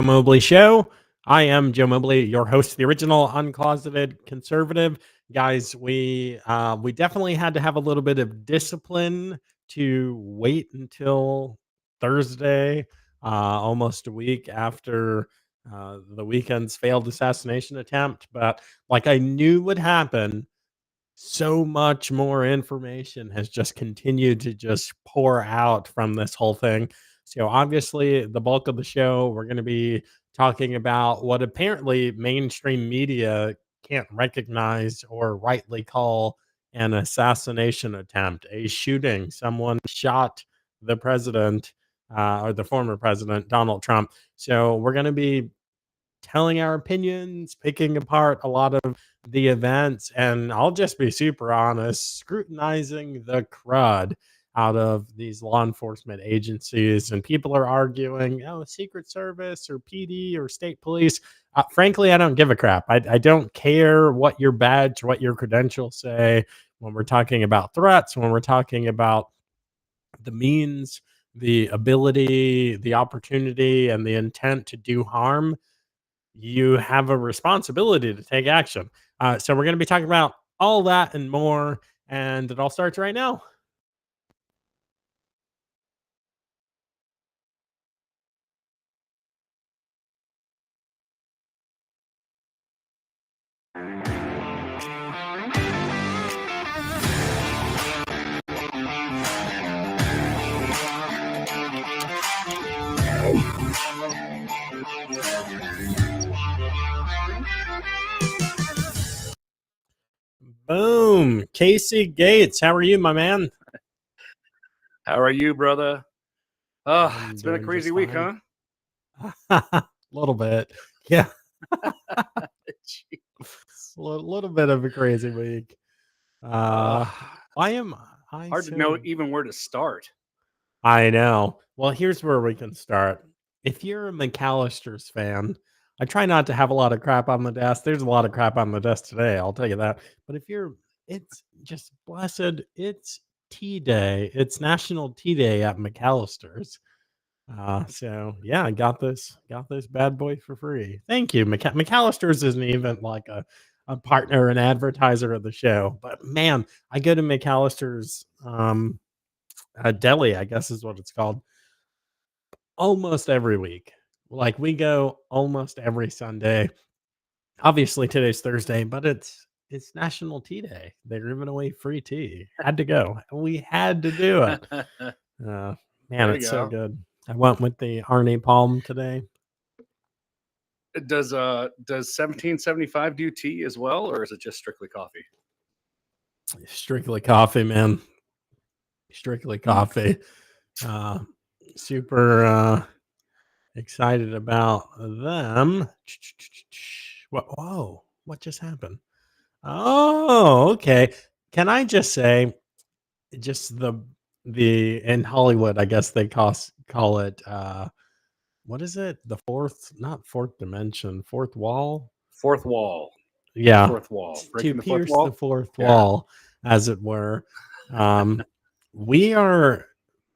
Mobley Show. I am Joe Mobley, your host, the original uncloseted conservative. Guys, we definitely had to have a little bit of discipline to wait until Thursday, almost a week after the weekend's failed assassination attempt. But like I knew would happen, so much more information has just continued to just pour out from this whole thing. So obviously, the bulk of the show, we're going to be talking about what apparently mainstream media can't recognize or rightly call an assassination attempt, a shooting. Someone shot the president or the former president, Donald Trump. So we're going to be telling our opinions, picking apart a lot of the events, and I'll just be super honest, scrutinizing the crud out of these law enforcement agencies. And people are arguing, oh, Secret Service or PD or state police. Frankly, I don't give a crap. I don't care what your badge, what your credentials say when we're talking about threats, when we're talking about the means, the ability, the opportunity, and the intent to do harm. You have a responsibility to take action. So we're going to be talking about all that and more, and it all starts right now. Boom. Casey Gates, how are you, my man? How are you, brother? Oh, I'm it's been a doing crazy just week, fine. huh? A little bit. Yeah, Gee. a little bit of a crazy week. Uh, Why am I hard to know so even where to start. I know. Well, here's where we can start. If you're a McAllister's fan, I try not to have a lot of crap on the desk. There's a lot of crap on the desk today, I'll tell you that. But if you're, it's just blessed. It's tea day. It's National Tea Day at McAllister's. So yeah, I got this bad boy for free. Thank you. McAllister's isn't even like a partner and advertiser of the show, but man, I go to McAllister's deli, I guess is what it's called, almost every week. Like we go almost every Sunday. Obviously today's Thursday, but it's National Tea Day. They're giving away free tea. Had to go. We had to do it. Uh, Man, There you it's so go. good. I went with the Arnie Palm today. Does 1775 do tea as well, or is it just strictly coffee? Strictly coffee, man. Strictly coffee. Uh, Super excited about them. Whoa, what just happened? Oh, okay. Can I just say, just the in Hollywood, I guess they call it what is it? The fourth, not fourth dimension, fourth wall. Fourth wall. Yeah, Fourth wall. to Breaking the fourth pierce the wall. fourth Yeah. wall, as it were. Um, we are,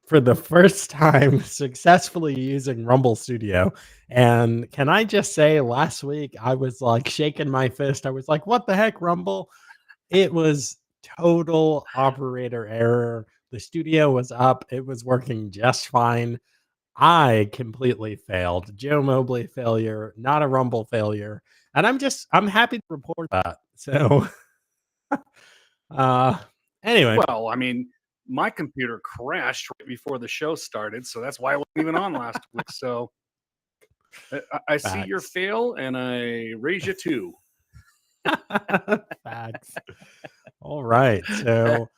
for the first time, successfully using Rumble Studio. And can I just say, last week I was like shaking my fist. I was like, what the heck, Rumble? It was total operator error. The studio was up, it was working just fine. I completely failed. Joe Mobley failure, not a Rumble failure. And I'm happy to report that. So uh anyway, Well, I mean, my computer crashed right before the show started, so that's why I wasn't even on last week. So I see your facts. fail, and I raise you two. Facts. All right. So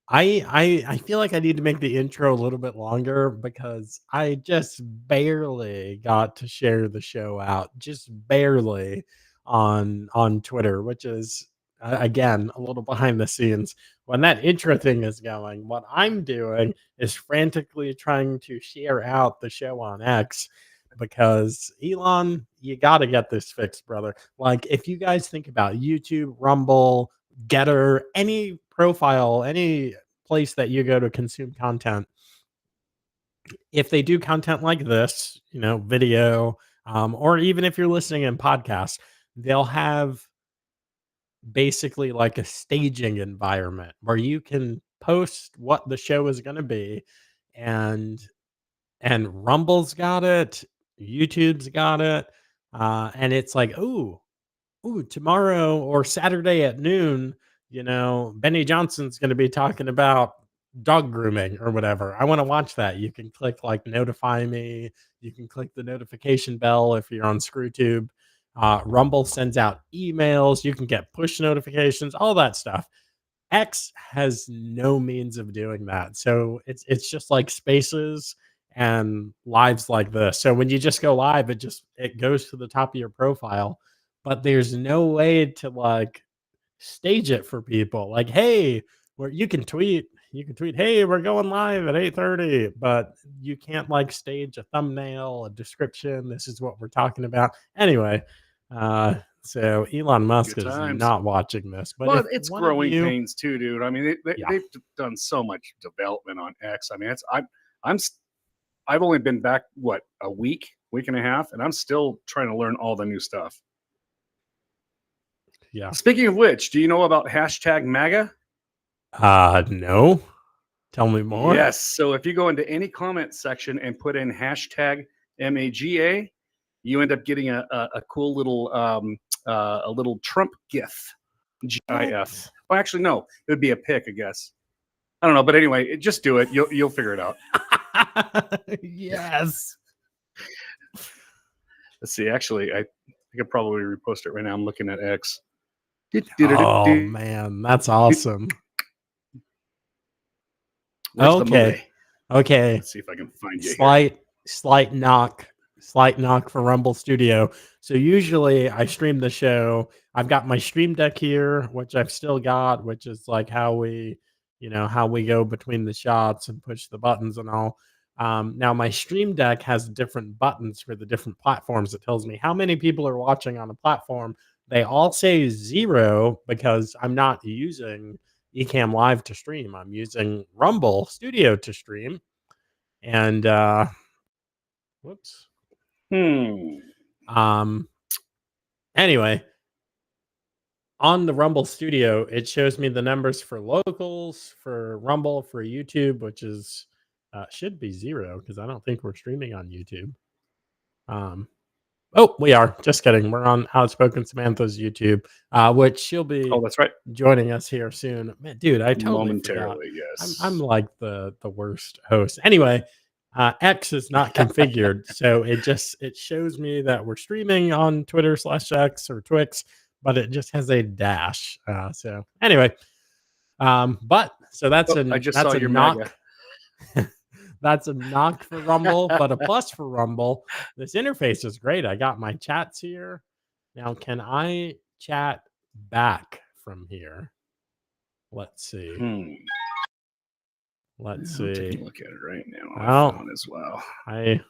I feel like I need to make the intro a little bit longer because I just barely got to share the show out, just barely on Twitter, which is again a little behind the scenes. When that intro thing is going, what I'm doing is frantically trying to share out the show on X because Elon, you got to get this fixed, brother. Like if you guys think about YouTube, Rumble, Getter, any profile, any place that you go to consume content, if they do content like this, video, or even if you're listening in podcasts, they'll have basically like a staging environment where you can post what the show is going to be, and Rumble's got it, YouTube's got it, and it's like, ooh, tomorrow or Saturday at noon, Benny Johnson's going to be talking about dog grooming or whatever. I want to watch that. You can click like notify me. You can click the notification bell if you're on ScrewTube. Rumble sends out emails. You can get push notifications, all that stuff. X has no means of doing that. So it's just like Spaces and lives like this. So when you just go live, it goes to the top of your profile, but there's no way to like stage it for people. Like, hey, where you can tweet, hey, we're going live at 8:30, but you can't like stage a thumbnail, a description. This is what we're talking about. Anyway, so Elon Musk Good is times. not watching this, but Well, if it's one of growing you, pains too, dude. I mean, yeah, they've done so much development on X. I mean, I'm I've only been back what, a week and a half, and I'm still trying to learn all the new stuff. yeah, Speaking of which, do you know about hashtag MAGA? no, tell me more. Yes. So if you go into any comment section and put in hashtag MAGA, you end up getting a cool little a little Trump GIF. GIF. What? Well, actually, no, it would be a pic, I guess. I don't know, but anyway, just do it. You'll figure it out. Yes. Let's see. Actually, I could probably repost it right now. I'm looking at X. Oh man, that's awesome. Where's the Okay. movie? Okay. Let's see if I can find you. Slight knock for Rumble Studio. So usually I stream the show. I've got my Stream Deck here, which I've still got, which is like how we go between the shots and push the buttons and all. Now my Stream Deck has different buttons for the different platforms. It tells me how many people are watching on a platform. They all say 0 because I'm not using Ecamm Live to stream. I'm using Rumble Studio to stream. And whoops. Anyway, on the Rumble Studio, it shows me the numbers for locals, for Rumble, for YouTube, which is should be 0 because I don't think we're streaming on YouTube. Oh, we are. Just kidding. We're on Outspoken Samantha's YouTube, which she'll be Oh, that's right. joining us here soon. Man, dude, I totally Momentarily, forgot. yes. I'm like the worst host. Anyway, X is not configured, so it shows me that we're streaming on Twitter/X or Twix, but it just has a dash. So anyway, but so that's I just saw your knock. That's a knock for Rumble, but a plus for Rumble. This interface is great. I got my chats here. Now, can I chat back from here? Let's see. Let's see. I'm taking a look at it right now on my phone as well. I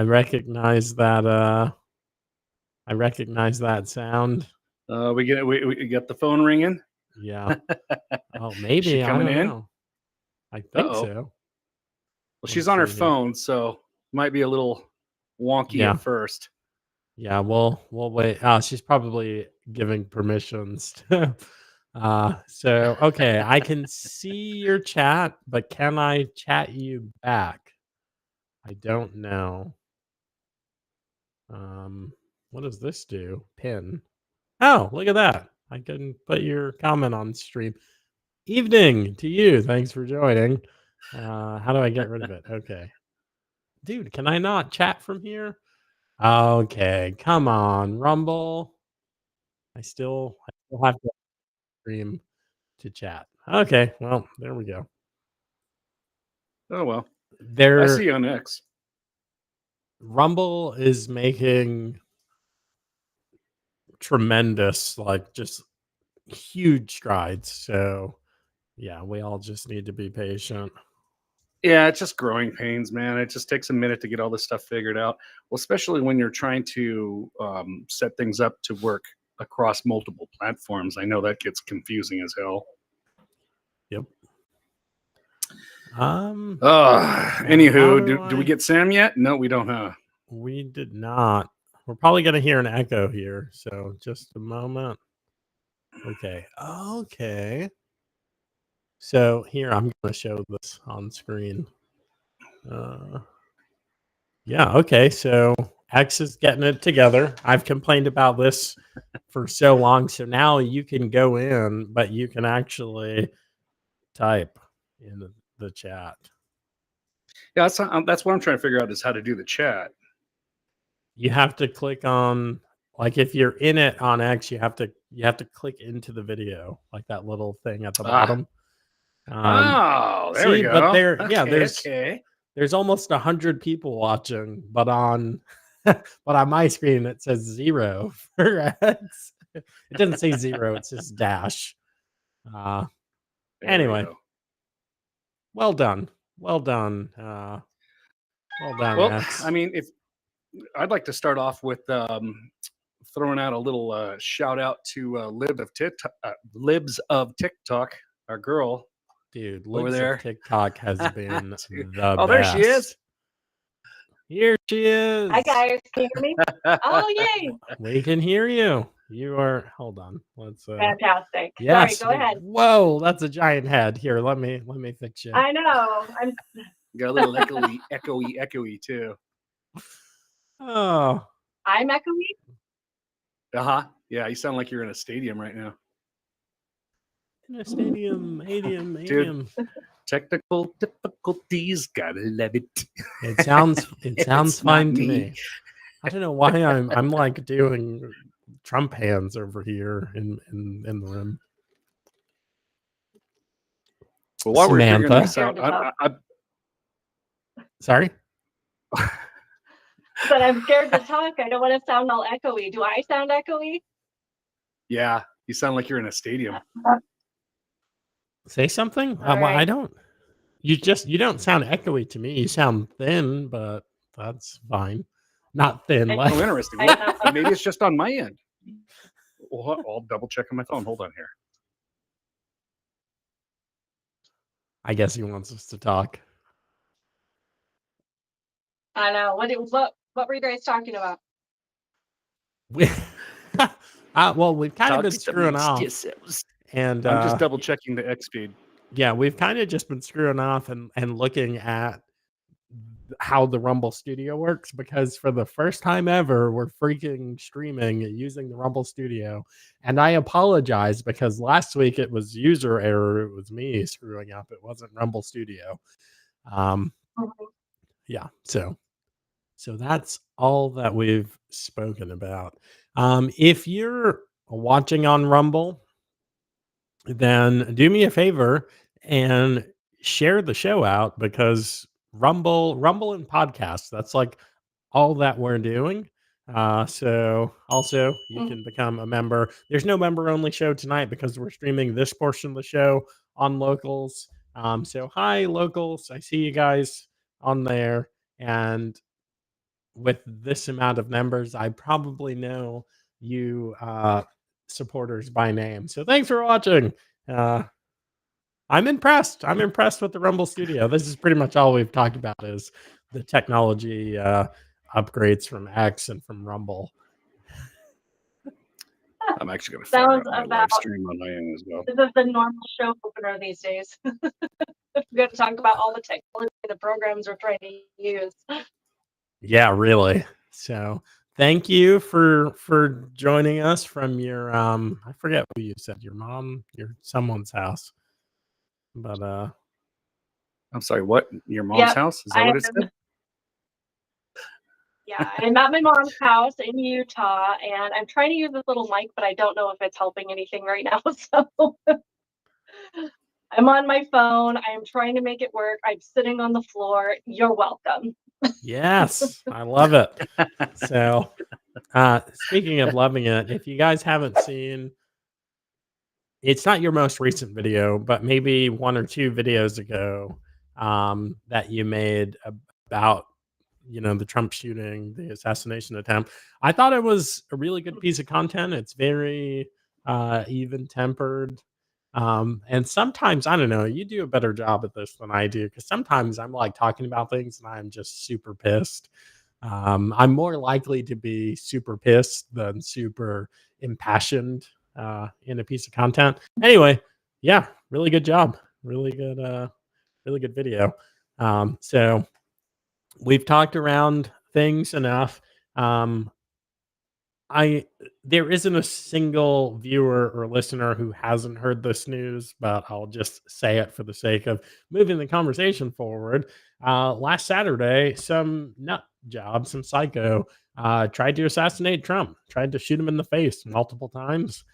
recognize that. I recognize that sound. We get the phone ringing. Yeah. Oh, maybe. Coming I don't in? know. I think so. Well, she's on her phone, so might be a little wonky at first. Yeah, we'll wait. She's probably giving permissions. So okay, I can see your chat, but can I chat you back? I don't know. What does this do? Pin. Oh, look at that. I can put your comment on stream. Evening to you. Thanks for joining. How do I get rid of it? Okay. Dude, can I not chat from here? Okay, come on, Rumble. I still have to stream to chat. Okay, well, there we go. Oh well. I see you on X. Rumble is making tremendous, like just huge strides. So yeah, we all just need to be patient. Yeah, it's just growing pains, man. It just takes a minute to get all this stuff figured out. Well, especially when you're trying to set things up to work across multiple platforms. I know that gets confusing as hell. Yep. Anywho, do we get Sam yet? No, we don't, huh? We did not. we're probably gonna hear an echo here. So just a moment. Okay. Okay. So here I'm gonna show this on screen. Yeah. Okay. So X is getting it together. I've complained about this for so long. So now you can go in, but you can actually type in the chat. Yeah, that's what I'm trying to figure out is how to do the chat. You have to click on, like, if you're in it on X, you have to click into the video, like that little thing at the Ah. bottom. Oh, there we See, but go. yeah, Okay, okay. there's almost 100 people watching, but on but on my screen it says 0 for X. It doesn't say 0, it says dash. There we Anyway, go. well done. Well done. Well done, Well, X. I mean, if I'd like to start off with throwing out a little shout out to Libs of TikTok, our girl Dude, over Libs there. of TikTok has been the Oh, there she is. best. Here she is. Hi guys, can you hear me? Oh yay! We can hear you. You are. Hold on. Let's. Fantastic. Yes. Sorry, go ahead. Whoa, that's a giant head. Here, let me fix you. I know. I'm Got a little echoey too. Oh, I'm echoey. Yeah, you sound like you're in a stadium right now. in a stadium. Technical difficulties, gotta love it. It sounds It's fine not to me. me. I don't know why I'm like doing Trump hands over here in the room. Well, while we're Samantha. figuring this out, Sorry. But I'm scared to talk. I don't want to sound all echoey. Do I sound echoey? yeah, you sound like you're in a stadium. Say something. All Well, I right. don't. You don't sound echoey to me. You sound thin, but that's fine. Not thin. I- Like Oh, interesting. I Well, know. maybe it's just on my end. Well, I'll double check on my phone. Hold on here. I guess he wants us to talk. I know. What were you guys talking about? We, well, we've kind of been screwing off, and I'm just double checking the X feed. yeah, we've kind of just been screwing off and looking at how the Rumble Studio works, because for the first time ever, we're freaking streaming using the Rumble Studio. And I apologize, because last week it was user error. It was me screwing up. It wasn't Rumble Studio. Yeah. So that's all that we've spoken about. If you're watching on Rumble, then do me a favor and share the show out, because Rumble and podcasts, that's like all that we're doing. So also you can become a member. There's no member only show tonight because we're streaming this portion of the show on Locals. So hi Locals, I see you guys on there, and with this amount of members, I probably know you supporters by name. So thanks for watching. I'm impressed. I'm impressed with the Rumble Studio. This is pretty much all we've talked about, is the technology upgrades from X and from Rumble. I'm actually going to fire Sounds up my about- live stream on my end as well. This is the normal show opener these days. We're going to talk about all the technology, the programs we're trying to use. Yeah, really. So thank you for joining us from your I forget who you said, your mom, your someone's house. But I'm sorry, what? Your mom's Yep, house? Is that what it said? Yeah, I'm at my mom's house in Utah, and I'm trying to use this little mic, but I don't know if it's helping anything right now. So I'm on my phone. I'm trying to make it work. I'm sitting on the floor. You're welcome. yes, I love it. So speaking of loving it, if you guys haven't seen, it's not your most recent video, but maybe 1 or 2 videos ago that you made about, the Trump shooting, the assassination attempt. I thought it was a really good piece of content. It's very even tempered. And sometimes, I don't know, you do a better job at this than I do, because sometimes I'm like talking about things and I'm just super pissed. I'm more likely to be super pissed than super impassioned in a piece of content. Anyway, yeah, really good job. Really good video. So we've talked around things enough. Um, I There isn't a single viewer or listener who hasn't heard this news, but I'll just say it for the sake of moving the conversation forward. Last Saturday, some nut job, some psycho, tried to assassinate Trump, tried to shoot him in the face multiple times,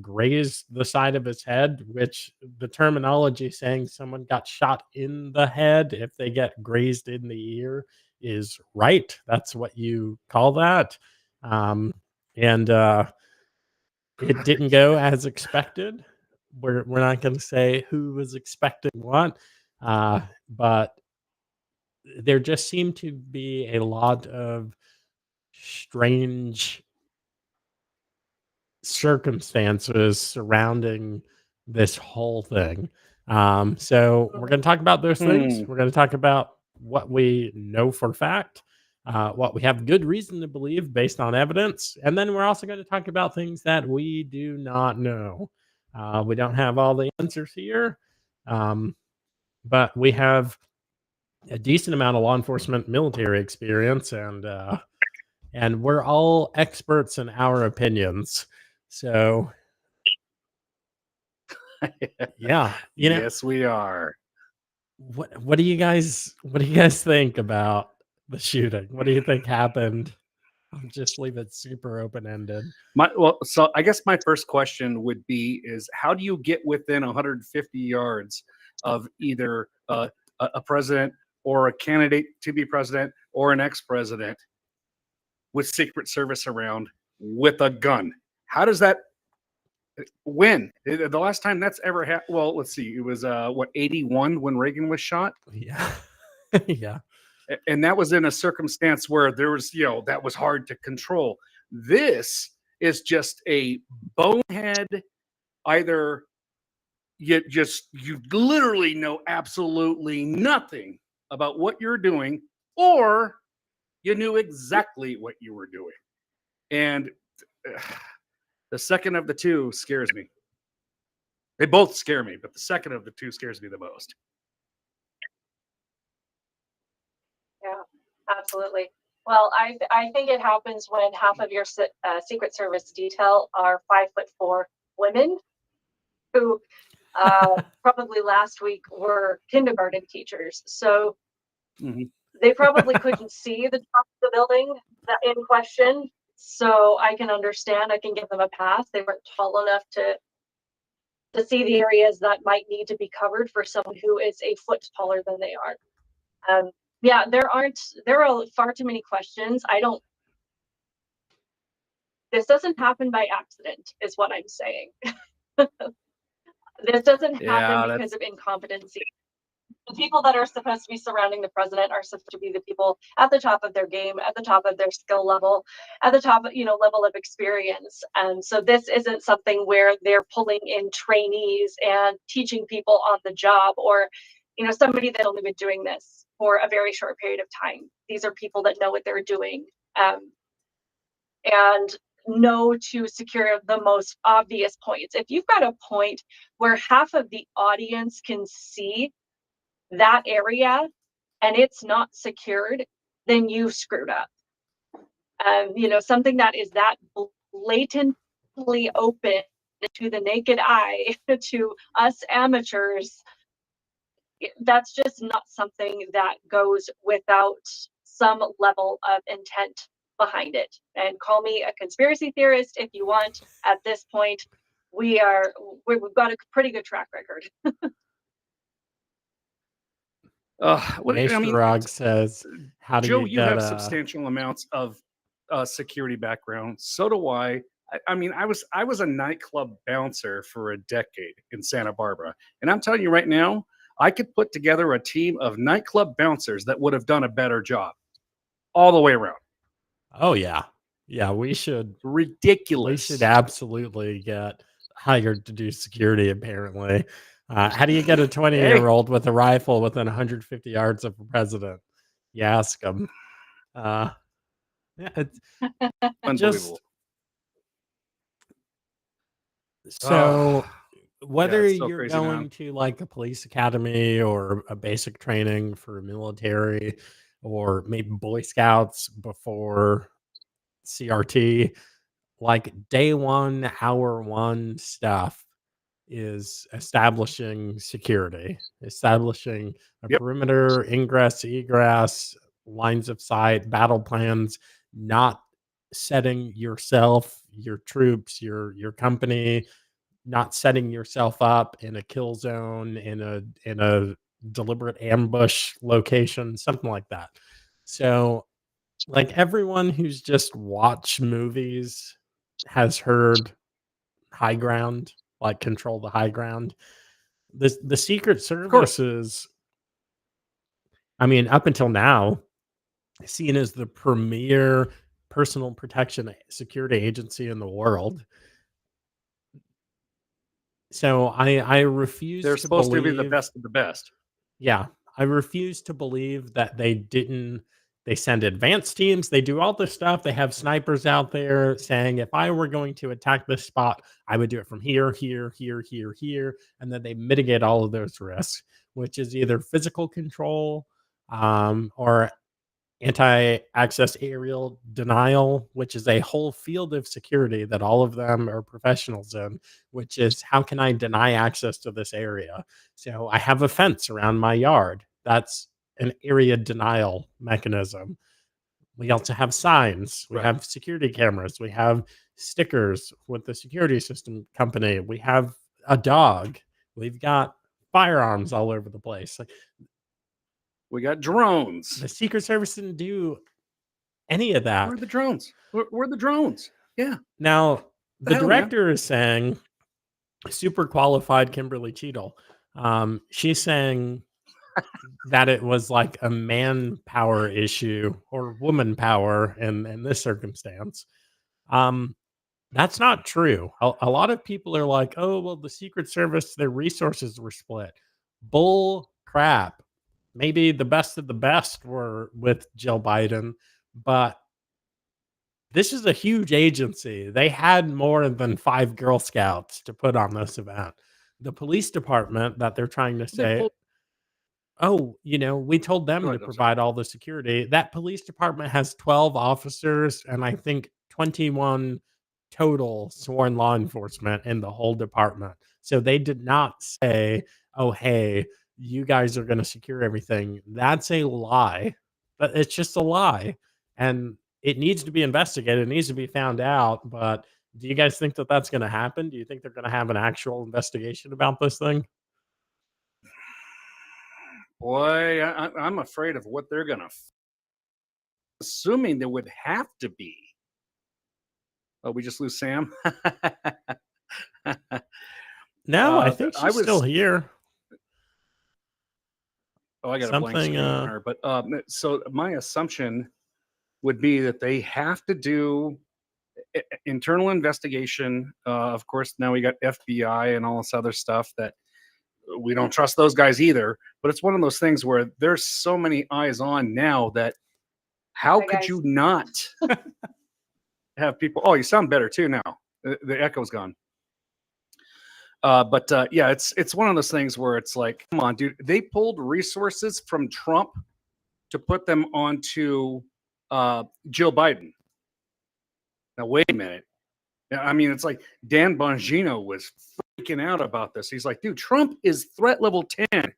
grazed the side of his head, which the terminology saying someone got shot in the head if they get grazed in the ear is right. That's what you call that. Um, and It didn't go as expected. We're not going to say who was expecting what, but there just seemed to be a lot of strange circumstances surrounding this whole thing. So we're going to talk about those things. We're going to talk about what we know for fact, what we have good reason to believe based on evidence, and then we're also going to talk about things that we do not know. We don't have all the answers here, um, but we have a decent amount of law enforcement military experience, and we're all experts in our opinions. So yeah, Yes, we are. what do you guys think about the shooting? What do you think happened? I'll just leave it super open ended. So I guess my first question would be is how do you get within 150 yards of either a president or a candidate to be president or an ex-president with Secret Service around with a gun? How does that when? The last time that's ever happened, well, let's see. It was 81 when Reagan was shot. Yeah. Yeah. And that was in a circumstance where there was, that was hard to control. This is just a bonehead, either you literally know absolutely nothing about what you're doing, or you knew exactly what you were doing. And the second of the two scares me. They both scare me, but the second of the two scares me the most. Yeah, absolutely. Well, I think it happens when half of your Secret Service detail are 5'4" women who probably last week were kindergarten teachers. So they probably couldn't see the top of the building that in question. So I can understand. I can give them a pass. They weren't tall enough to see the areas that might need to be covered for someone who is a foot taller than they are. Yeah, there are far too many questions. This doesn't happen by accident, is what I'm saying. This doesn't happen because of incompetency. The people that are supposed to be surrounding the president are supposed to be the people at the top of their game, at the top of their skill level, at the top, level of experience. And so this isn't something where they're pulling in trainees and teaching people on the job, or, somebody that's only been doing this for a very short period of time. These are people that know what they're doing, and know to secure the most obvious points. If you've got a point where half of the audience can see that area and it's not secured, then you've screwed up. Something that is that blatantly open to the naked eye, to us amateurs, that's just not something that goes without some level of intent behind it. And call me a conspiracy theorist if you want. At this point, we've got a pretty good track record. Rog says, "How do Joe, you you get have substantial amounts of security background. So do I. I was a nightclub bouncer for a decade in Santa Barbara, and I'm telling you right now, I could put together a team of nightclub bouncers that would have done a better job, all the way around. Oh yeah, yeah. We should ridiculous. We should absolutely get hired to do security. Apparently, how do you get a 20-year-old with a rifle within 150 yards of a president? You ask them. Yeah, it's Unbelievable. just so Yeah, whether it's so you're crazy, man. going to like a police academy or a basic training for military or maybe Boy Scouts before CRT, like day one, hour one stuff is establishing security, establishing a Yep. perimeter, ingress, egress, lines of sight, battle plans, not setting yourself, your troops, your company, not setting yourself up in a kill zone, in a deliberate ambush location, something like that. So like everyone who's just watched movies has heard high ground, like control the high ground. The Secret Of course. Service is, I mean, up until now, seen as the premier personal protection security agency in the world. So I refuse They're to supposed to be the believe, best of the best. yeah, I refuse to believe that they didn't. They send advanced teams. They do all this stuff. They have snipers out there saying, if I were going to attack this spot, I would do it from here, here, here, here, here. And then they mitigate all of those risks, which is either physical control or anti-access aerial denial, which is a whole field of security that all of them are professionals in, which is how can I deny access to this area? So I have a fence around my yard. That's an area denial mechanism. We also have signs. We Right. have security cameras. We have stickers with the security system company. We have a dog. We've got firearms all over the place. Like We got drones. the Secret Service didn't do any of that. Where are the drones? Where are the drones? Yeah. Now, the hell, man? director is saying, super qualified Kimberly Cheadle. She's saying that it was like a manpower issue or woman power in this circumstance. That's not true. A lot of people are like, oh, well, the Secret Service, their resources were split. Bull crap. Maybe the best of the best were with Jill Biden, but this is a huge agency. They had more than 5 Girl Scouts to put on this event. The police department that they're trying to They say, pulled- oh, we told them Go to ahead, I'm sorry. provide all the security. That police department has 12 officers and I think 21 total sworn law enforcement in the whole department. So they did not say, oh, hey, you guys are going to secure everything. That's a lie. But it's just a lie. And it needs to be investigated. It needs to be found out. But do you guys think that that's going to happen? Do you think they're going to have an actual investigation about this thing? Boy, I'm afraid of what they're gonna. Assuming there would have to be. Oh, we just lose Sam. No, I think I she's still here. Oh, I got a blank Something, screen on her. But so my assumption would be that they have to do internal investigation. Of course, now we got FBI and all this other stuff that we don't trust those guys either. But it's one of those things where there's so many eyes on now that how Hi, could guys. you not have people? Oh, you sound better too now. The echo's gone. But yeah, it's one of those things where it's like, come on, dude. They pulled resources from Trump to put them onto Jill Biden. Now, wait a minute. I mean, it's like Dan Bongino was freaking out about this. He's like, dude, Trump is threat level 10.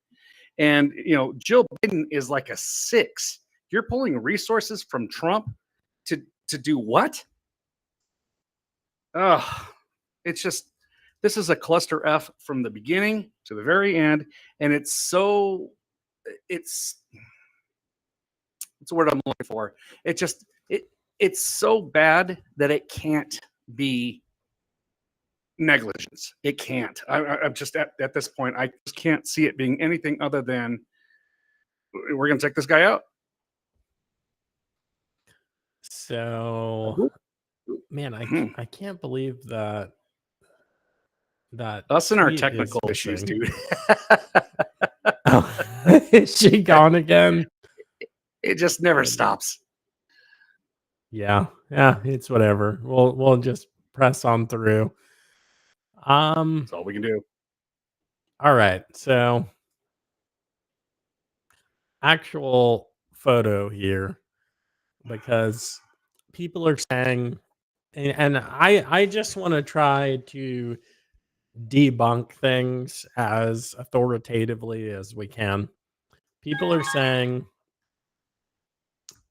And, Jill Biden is like a 6. You're pulling resources from Trump to do what? It's just, this is a cluster F from the beginning to the very end. And it's the word I'm looking for. It's so bad that it can't be negligence. It can't. I'm just at this point, I just can't see it being anything other than we're going to take this guy out. So, man, I can't believe that Us and our tweet is technical issues, missing. dude. Oh, is she gone again? It just never stops. Yeah, yeah, it's whatever. We'll just press on through. That's all we can do. All right. So actual photo here because people are saying, and I just want to try to debunk things as authoritatively as we can. People are saying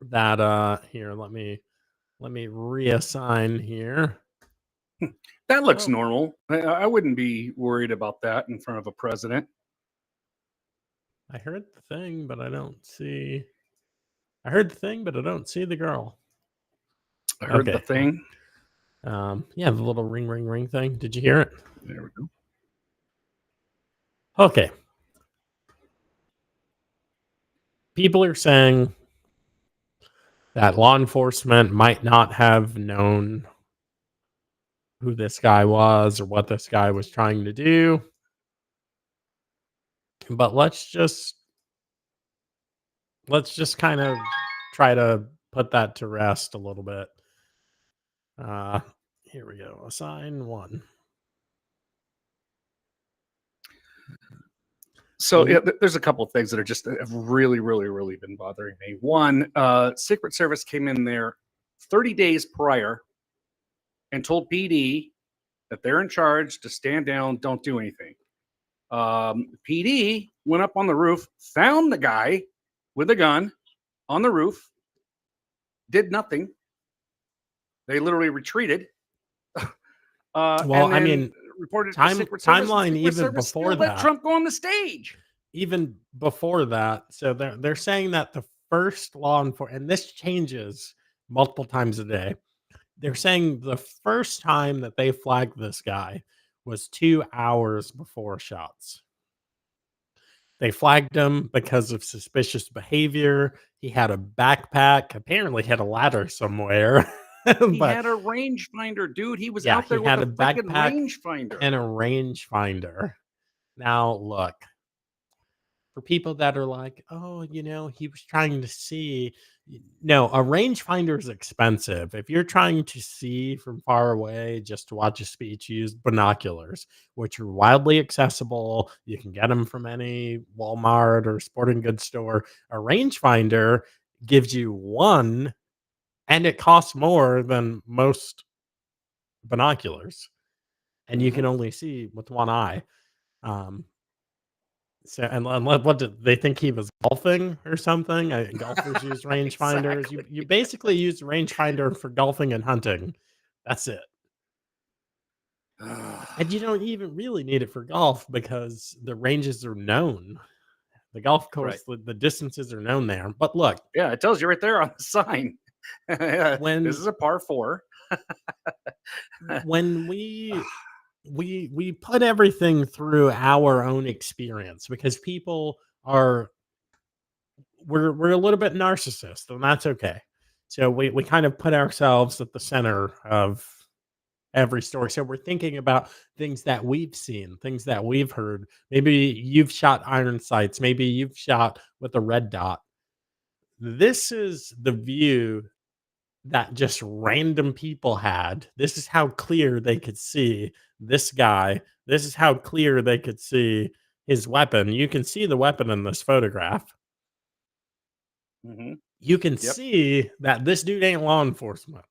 that here, let me reassign here. That looks Oh, normal. I wouldn't be worried about that in front of a president. I heard the thing, but I don't see. I heard the thing, but I don't see the girl. I heard the Okay. thing. Yeah, the little ring, ring, ring thing. Did you hear it? There we go. Okay. People are saying that law enforcement might not have known who this guy was or what this guy was trying to do. But let's just kind of try to put that to rest a little bit. Uh Here we go. Assign one. So yeah, there's a couple of things that are just have really, really, really been bothering me. One, Secret Service came in there 30 days prior and told PD that they're in charge to stand down, don't do anything. PD went up on the roof, found the guy with a gun on the roof, did nothing. They literally retreated. Well, and I then mean, reported to the Secret Service. timeline Secret even Service before still let that. Trump go on the stage. Even before that, so they're saying that the first law enforcement, and this changes multiple times a day. They're saying the first time that they flagged this guy was 2 hours before shots. They flagged him because of suspicious behavior. He had a backpack, apparently had a ladder somewhere. He But had a rangefinder, dude. He was yeah, out he there with had a a freaking backpack rangefinder. and a rangefinder. Now, look, for people that are like, oh, he was trying to see. No, a rangefinder is expensive. If you're trying to see from far away just to watch a speech, use binoculars, which are wildly accessible. You can get them from any Walmart or sporting goods store. A rangefinder gives you one, and it costs more than most binoculars, and you Mhm. can only see with one eye. Um, So and what did they think he was golfing or something? Golfers use rangefinders. You Exactly. basically use rangefinder for golfing and hunting. That's it. And you don't even really need it for golf because the ranges are known. The golf Right. course, the distances are known there. But look, Yeah, it tells you right there on the sign. Yeah, this when is a par four. when we put everything through our own experience because people are we're a little bit narcissist, and that's okay. So we kind of put ourselves at the center of every story. So we're thinking about things that we've seen, things that we've heard. Maybe you've shot iron sights, maybe you've shot with a red dot. This is the view that just random people had. This is how clear they could see this guy. This is how clear they could see his weapon. You can see the weapon in this photograph. Hmm. You can Yep. see that this dude ain't law enforcement.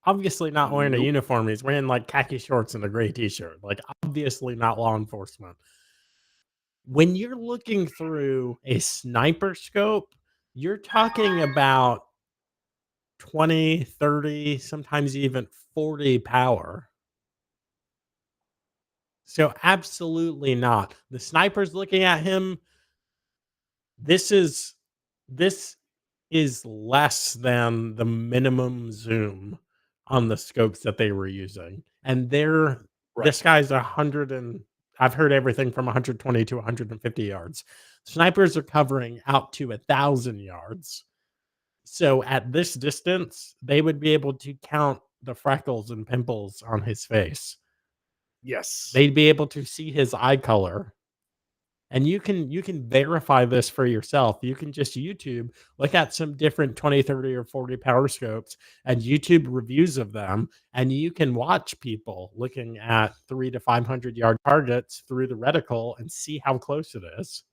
Obviously not wearing a Nope. uniform. He's wearing like khaki shorts and a gray t-shirt. Like obviously not law enforcement. When you're looking through a sniper scope, you're talking about 20, 30, sometimes even 40 power. So absolutely not. The sniper's looking at him. This is this is less than the minimum zoom on the scopes that they were using. And Right. this guy's 100 and I've heard everything from 120 to 150 yards. Snipers are covering out to 1,000 yards. So at this distance, they would be able to count the freckles and pimples on his face. Yes. They'd be able to see his eye color And you can verify this for yourself. You can just YouTube, look at some different 20, 30, or 40 power scopes and YouTube reviews of them, and you can watch people looking at 3 to 500 yard targets through the reticle and see how close it is.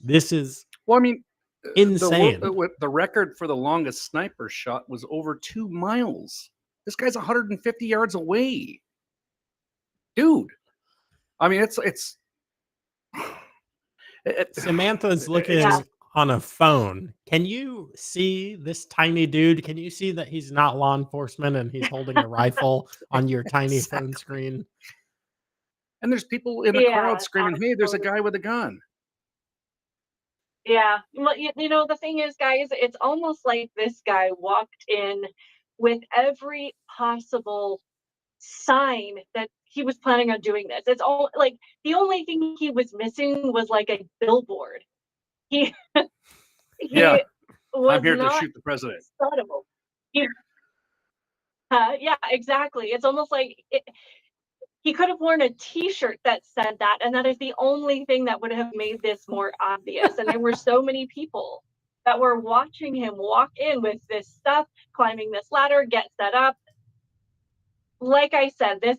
This is Well, I mean, insane. the record for the longest sniper shot was over 2 miles. This guy's 150 yards away, dude. I mean, Samantha's looking Yeah. on a phone. Can you see this tiny dude? Can you see that he's not law enforcement and he's holding a rifle on your tiny phone Exactly. screen? And there's people in the Yeah, crowd screaming, "Hey, there's a absolutely. guy with a gun." Yeah. Well, the thing is, guys, it's almost like this guy walked in with every possible sign that he was planning on doing this. It's all like the only thing he was missing was like a billboard. He Yeah, he was I'm here to not shoot the president. stunnable. He, yeah, exactly. It's almost like he could have worn a T-shirt that said that, and that is the only thing that would have made this more obvious. And there were so many people that were watching him walk in with this stuff, climbing this ladder, get set up. Like I said, this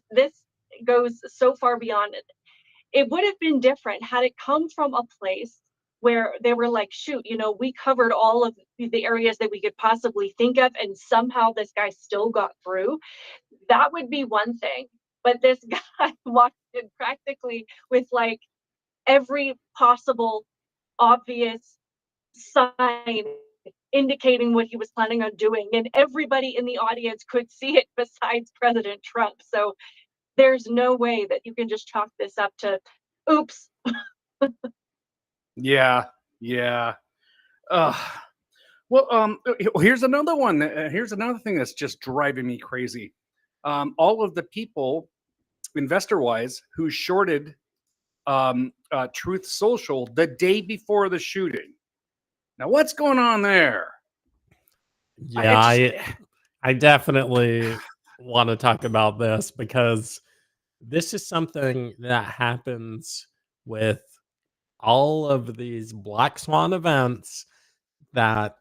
goes so far beyond it. It would have been different had it come from a place where they were like, shoot, we covered all of the areas that we could possibly think of, and somehow this guy still got through. That would be one thing. But this guy walked in practically with like every possible obvious sign indicating what he was planning on doing, and everybody in the audience could see it besides President Trump. So there's no way that you can just chalk this up to oops. Yeah, yeah. Well, here's another one. Here's another thing that's just driving me crazy. All of the people, investor-wise, who shorted Truth Social the day before the shooting. Now, what's going on there? Yeah, I definitely want to talk about this because this is something that happens with all of these black swan events that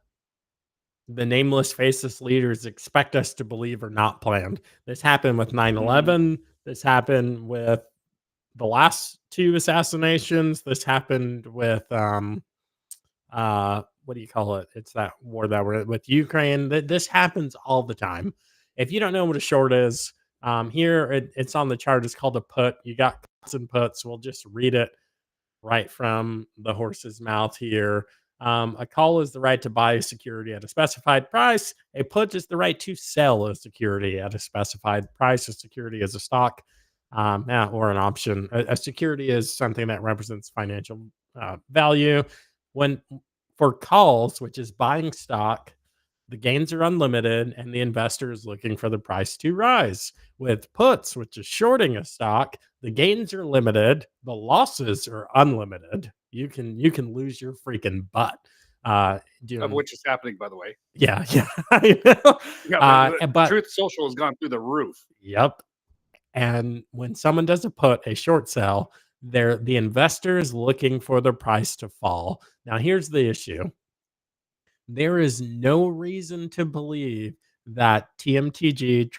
the nameless, faceless leaders expect us to believe are not planned. This happened with 9/11. This happened with the last two assassinations. This happened with what do you call it? It's that war that we're with Ukraine. This happens all the time. If you don't know what a short is, here it's on the chart. It's called a put. You got puts and puts. We'll just read it right from the horse's mouth here. A call is the right to buy a security at a specified price. A put is the right to sell a security at a specified price. A security is a stock or an option. A security is something that represents financial value. When for calls, which is buying stock, the gains are unlimited and the investor is looking for the price to rise. With puts, which is shorting a stock, the gains are limited, the losses are unlimited. You can lose your freaking butt. Of Doing which is happening, by the way. yeah, I know. Yeah, But Truth Social has gone through the roof. yep. And when someone does a put, a short sell, the investor is looking for the price to fall. Now, here's the issue. There is no reason to believe that TMTG,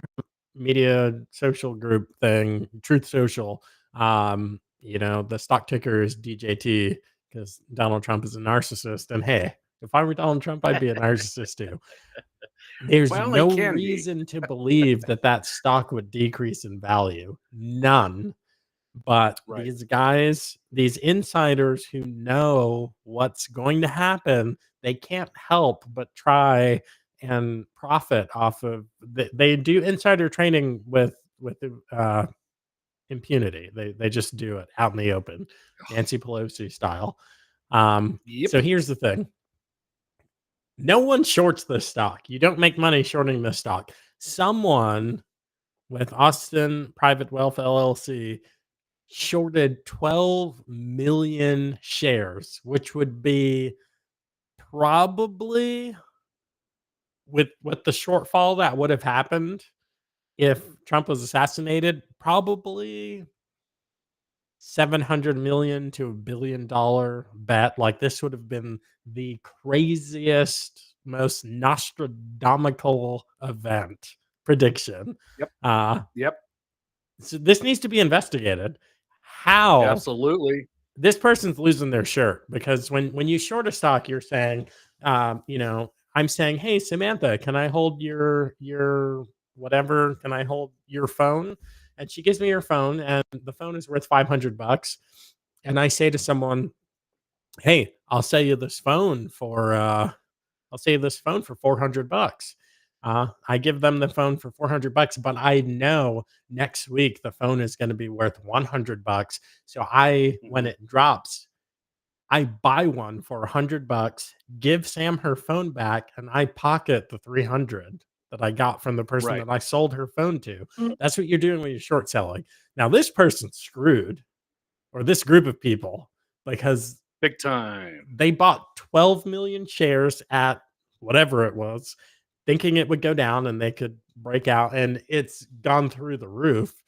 Media Social Group thing, Truth Social, the stock ticker is DJT because Donald Trump is a narcissist. And hey, if I were Donald Trump, I'd be a narcissist too. There's Well, he no can be. reason to believe that stock would decrease in value. None. But Right. these guys, these insiders who know what's going to happen, they can't help but try and profit off of. They do insider training with impunity. They just do it out in the open, Nancy Pelosi style. Yep. So here's the thing: no one shorts this stock. You don't make money shorting this stock. Someone with Austin Private Wealth LLC shorted 12 million shares, which would be probably with the shortfall that would have happened if Trump was assassinated, probably $700 million to $1 billion bet. Like, this would have been the craziest, most Nostradamucal event prediction. Yep. Uh, Yep. so this needs to be investigated. How Absolutely. this person's losing their shirt, because when you short a stock, you're saying, I'm saying, hey Samantha, can I hold your whatever? Can I hold your phone? And she gives me her phone, and the phone is worth $500. And I say to someone, hey, I'll sell you this phone for $400. I give them the phone for $400, but I know next week the phone is going to be worth $100. So when it drops, I buy one for $100, give Sam her phone back, and I pocket the 300 that I got from the person Right. that I sold her phone to. Mm. That's what you're doing when you're short selling. Now, this person's screwed, or this group of people, because Big time. they bought 12 million shares at whatever it was, thinking it would go down and they could break out, and it's gone through the roof.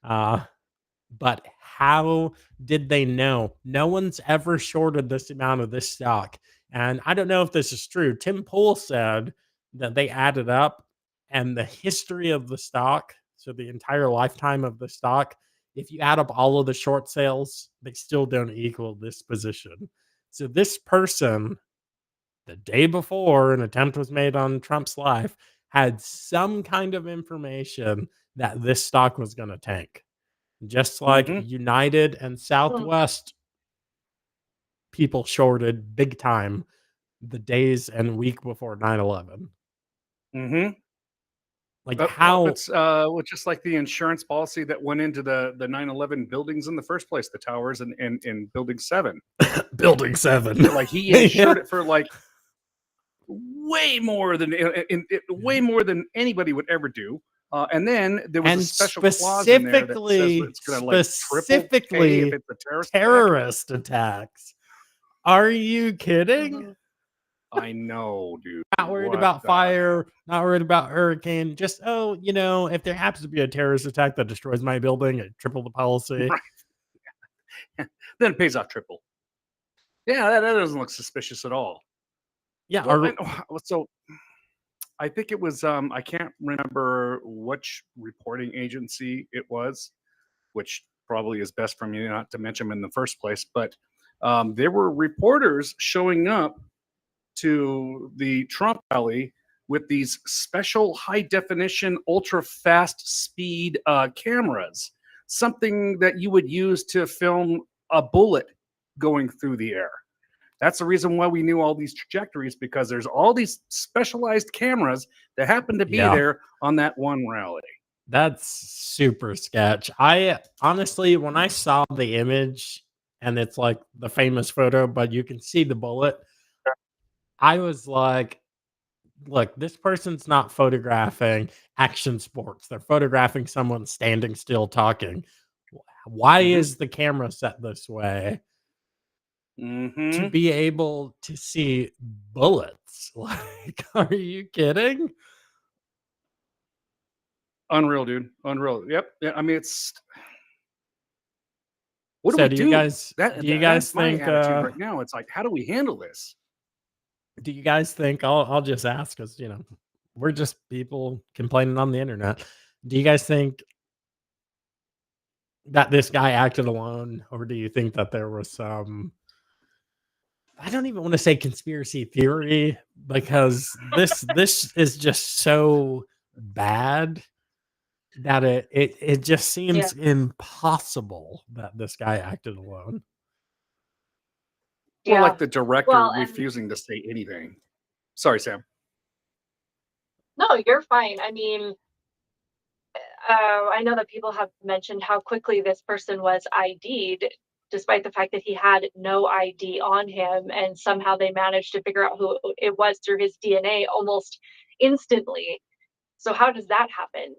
But how did they know? No one's ever shorted this amount of this stock. And I don't know if this is true. Tim Pool said that they added up, and the history of the stock, so the entire lifetime of the stock, if you add up all of the short sales, they still don't equal this position. So this person, the day before an attempt was made on Trump's life, had some kind of information that this stock was going to tank. Just like United and Southwest people shorted big time the days and week before 9/11. Like, how it's just like the insurance policy that went into the 9/11 buildings in the first place, the towers in building 7. Building 7. Like, he insured it for like way more than way more than anybody would ever do. And then there was a special clause in there that says it's going to like triple pay if it's a terrorist attacks. Are you kidding? I know, dude. Not worried about fire, not worried about hurricane. Just, if there happens to be a terrorist attack that destroys my building, it triple the policy. Right. Then it pays off triple. Yeah, that doesn't look suspicious at all. Yeah. So I think it was, I can't remember which reporting agency it was, which probably is best for me not to mention them in the first place. But there were reporters showing up to the Trump rally with these special high definition, ultra fast speed cameras, something that you would use to film a bullet going through the air. That's the reason why we knew all these trajectories, because there's all these specialized cameras that happen to be there on that one rally. That's super sketch. I honestly, when I saw the image and it's like the famous photo, but you can see the bullet, I was like, look, this person's not photographing action sports. They're photographing someone standing still talking. Why is the camera set this way? To be able to see bullets. Like, are you kidding? Unreal, dude. Unreal. Yep. Yeah, I mean, it's what So do we do? Do you guys think my attitude right now? It's like, how do we handle this? Do you guys think, I'll just ask, because we're just people complaining on the internet. Do you guys think that this guy acted alone, or do you think that there was some, I don't even want to say conspiracy theory, because this is just so bad that it just seems impossible that this guy acted alone. Or like the director refusing to say anything. Sorry, Sam. No, you're fine. I mean, I know that people have mentioned how quickly this person was ID'd, despite the fact that he had no ID on him, and somehow they managed to figure out who it was through his DNA almost instantly. So how does that happen?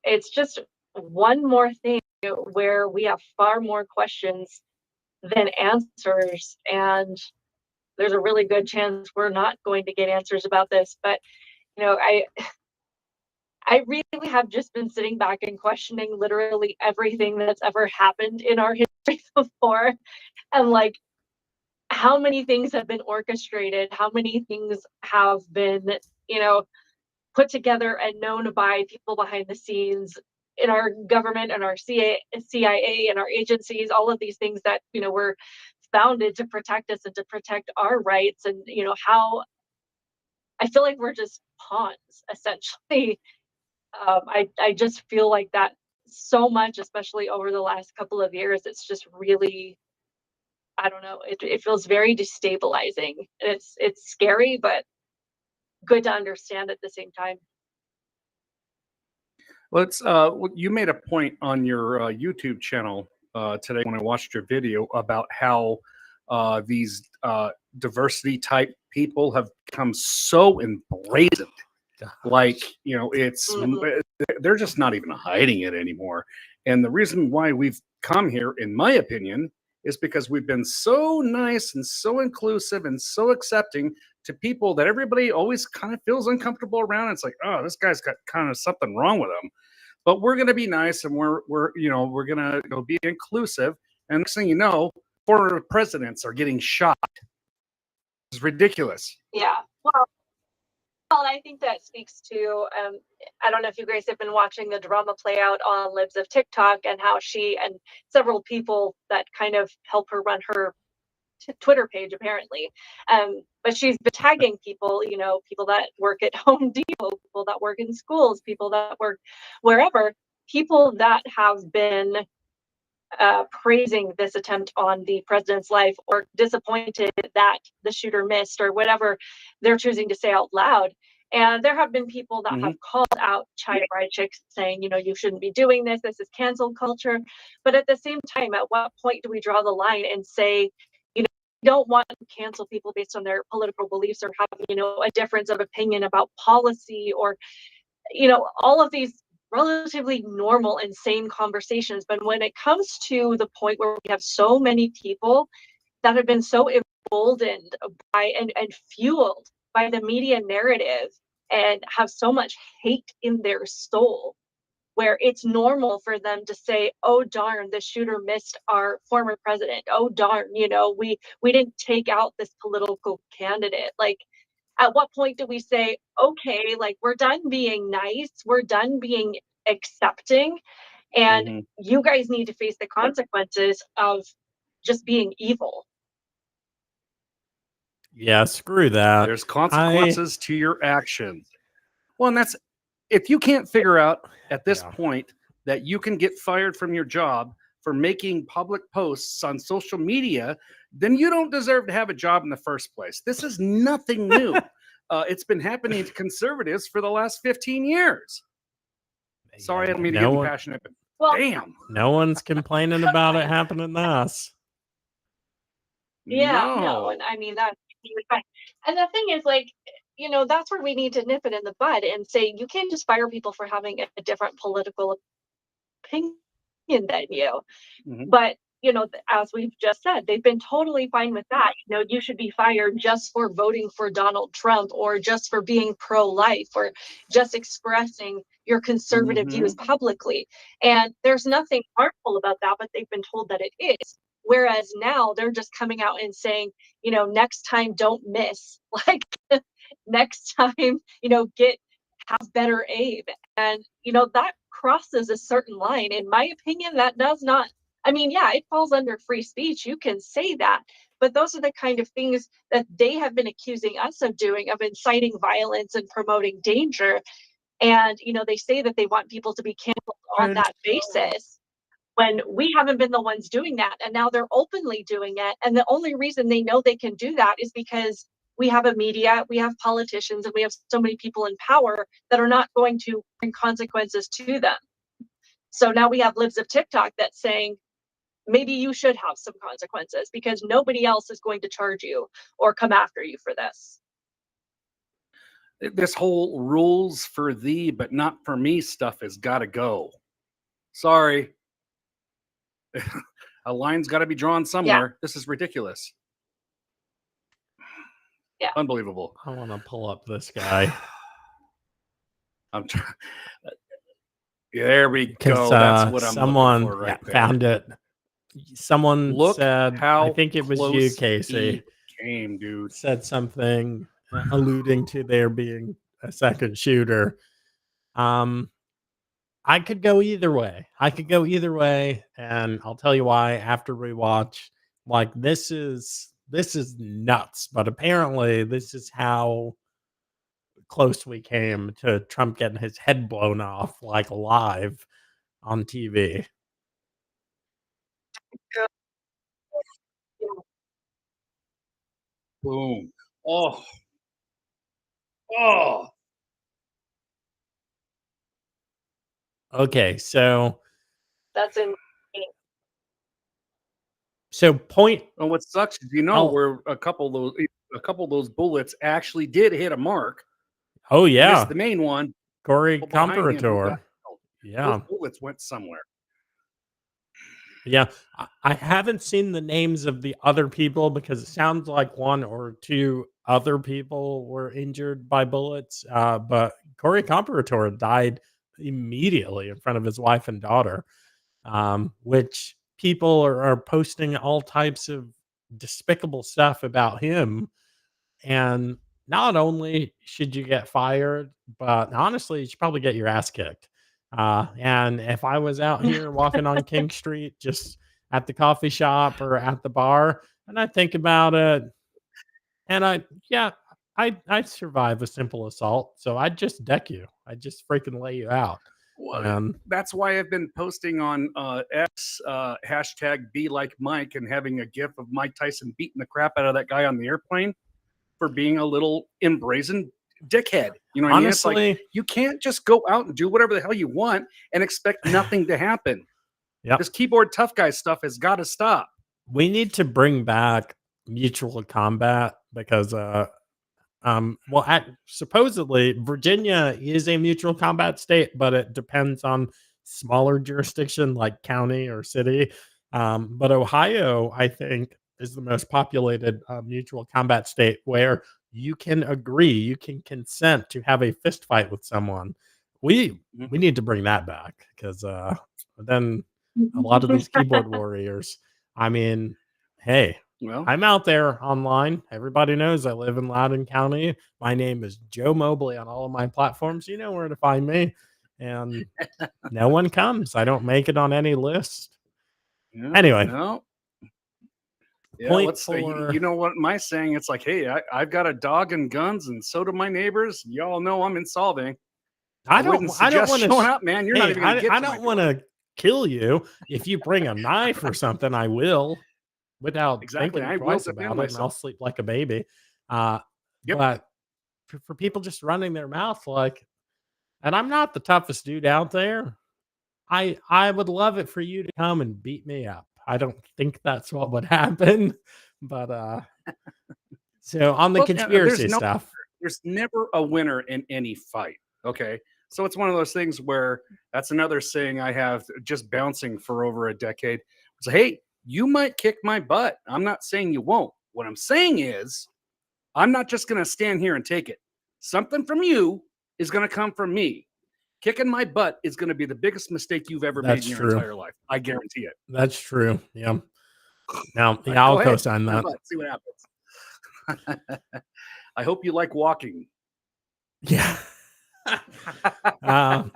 It's just one more thing where we have far more questions than answers, and there's a really good chance we're not going to get answers about this. But I I really have just been sitting back and questioning literally everything that's ever happened in our history before, and like how many things have been orchestrated, how many things have been, you know, put together and known by people behind the scenes in our government and our CIA and our agencies, all of these things that, you know, were founded to protect us and to protect our rights. And, you know, how I feel like we're just pawns, essentially. I just feel like that so much, especially over the last couple of years. It's just really, I don't know, it feels very destabilizing. It's scary, but good to understand at the same time. Let's. You made a point on your YouTube channel today when I watched your video about how these diversity type people have become so emblazoned. Like, you know, they're just not even hiding it anymore. And the reason why we've come here, in my opinion, is because we've been so nice and so inclusive and so accepting to people that everybody always kind of feels uncomfortable around. It's like, oh, this guy's got kind of something wrong with him. But we're going to be nice, and we're we're going to be inclusive. And next thing you know, former presidents are getting shot. It's ridiculous. Yeah. Well, I think that speaks to, I don't know if you guys have been watching the drama play out on Libs of TikTok, and how she and several people that kind of help her run her Twitter page, apparently. But she's been tagging people, you know, people that work at Home Depot, people that work in schools, people that work wherever, people that have been praising this attempt on the president's life, or disappointed that the shooter missed, or whatever they're choosing to say out loud. And there have been people that have called out Chai Bride Chicks, saying, you know, you shouldn't be doing this. This is cancel culture. But at the same time, at what point do we draw the line and say, you know, we don't want to cancel people based on their political beliefs, or have, you know, a difference of opinion about policy, or, you know, all of these relatively normal and sane conversations. But when it comes to the point where we have so many people that have been so emboldened by and fueled by the media narrative, and have so much hate in their soul, where it's normal for them to say, oh darn, the shooter missed our former president, oh darn, you know, we didn't take out this political candidate. Like, at what point do we say, okay, like, we're done being nice, we're done being accepting, and you guys need to face the consequences of just being evil? Yeah, screw that. There's consequences to your actions. Well, and that's, if you can't figure out at this point that you can get fired from your job for making public posts on social media, then you don't deserve to have a job in the first place. This is nothing new. It's been happening to conservatives for the last 15 years. Sorry, I don't mean to get passionate, but well, damn. No one's complaining about it happening to us. Yeah, no, and I mean, that's fine. And the thing is, like, you know, that's where we need to nip it in the bud and say, you can't just fire people for having a different political opinion than you. But, you know, as we've just said, they've been totally fine with that. You know, you should be fired just for voting for Donald Trump, or just for being pro-life, or just expressing your conservative views publicly. And there's nothing harmful about that, but they've been told that it is. Whereas now they're just coming out and saying, you know, next time don't miss. Like, next time, you know, have better aim. And, you know, that crosses a certain line. In my opinion, that does not, I mean, yeah, it falls under free speech. You can say that. But those are the kind of things that they have been accusing us of doing, of inciting violence and promoting danger. And, you know, they say that they want people to be canceled on that basis, when we haven't been the ones doing that. And now they're openly doing it. And the only reason they know they can do that is because we have a media, we have politicians, and we have so many people in power that are not going to bring consequences to them. So now we have Libs of TikTok that's saying, maybe you should have some consequences, because nobody else is going to charge you or come after you for this. This whole rules for thee but not for me stuff has got to go. Sorry. A line's got to be drawn somewhere. Yeah. This is ridiculous. Yeah. Unbelievable. I want to pull up this guy. I'm trying. There we because go. That's what I'm someone looking for right there. found it. Someone Look said, I how think it was you, close Casey, he came, dude. said something alluding to there being a second shooter. I could go either way. And I'll tell you why after we watch. Like this is nuts, but apparently this is how close we came to Trump getting his head blown off like live on TV. Boom. Oh. Oh. Okay, so That's insane. point. And what sucks is, where a couple of those bullets actually did hit a mark. Oh He yeah, missed the main one. Corey Behind him, who got Comparator. killed. Yeah, Those bullets went somewhere. Yeah, I haven't seen the names of the other people because it sounds like one or two other people were injured by bullets. But Corey Comparator died immediately in front of his wife and daughter, which people are posting all types of despicable stuff about him. And not only should you get fired, but honestly, you should probably get your ass kicked. And if I was out here walking on King Street, just at the coffee shop or at the bar, and I think about it, and I'd survive a simple assault. So I'd just deck you. I'd just freaking lay you out. Well, that's why I've been posting on X hashtag be like Mike and having a gif of Mike Tyson beating the crap out of that guy on the airplane for being a little embrazen dickhead. You know what honestly, I mean? It's like you can't just go out and do whatever the hell you want and expect nothing to happen. Yep. This keyboard tough guy stuff has got to stop. We need to bring back mutual combat because supposedly Virginia is a mutual combat state, but it depends on smaller jurisdiction like county or city. But Ohio, I think, is the most populated mutual combat state where you can agree, you can consent to have a fist fight with someone. We need to bring that back because then a lot of these keyboard warriors. I mean, hey, well, I'm out there online. Everybody knows I live in Loudoun County. My name is Joe Mobley on all of my platforms. You know where to find me. And no one comes. I don't make it on any list. Yeah, anyway. No. Yeah, Point you know what my saying? It's like, hey, I've got a dog and guns, and so do my neighbors. Y'all know I'm insolving. I don't want to showing up, man. You're not even going to get. I don't want to kill you. If you bring a knife or something, I will. Without thinking twice about it, and I'll sleep like a baby. But for people just running their mouth like, and I'm not the toughest dude out there. I would love it for you to come and beat me up. I don't think that's what would happen, but so on the conspiracy stuff, there's never a winner in any fight. Okay, so it's one of those things where that's another saying I have just bouncing for over a decade. It's like, hey, you might kick my butt. I'm not saying you won't. What I'm saying is, I'm not just going to stand here and take it. Something from you is going to come from me. Kicking my butt is going to be the biggest mistake you've ever made in your entire life. I guarantee it. That's true. Yeah. Now, I'll co-sign that. See what happens. I hope you like walking. Yeah. All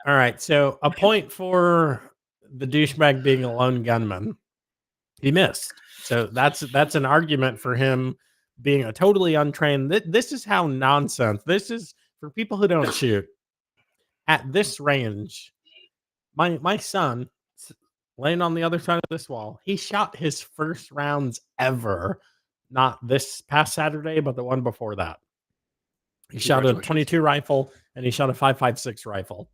right. So a point for the douchebag being a lone gunman. He missed. So that's an argument for him being a totally untrained. This is how nonsense. This is for people who don't shoot. At this range, my son laying on the other side of this wall, he shot his first rounds ever. Not this past Saturday, but the one before that. He shot a 22 rifle and he shot a 5.56 rifle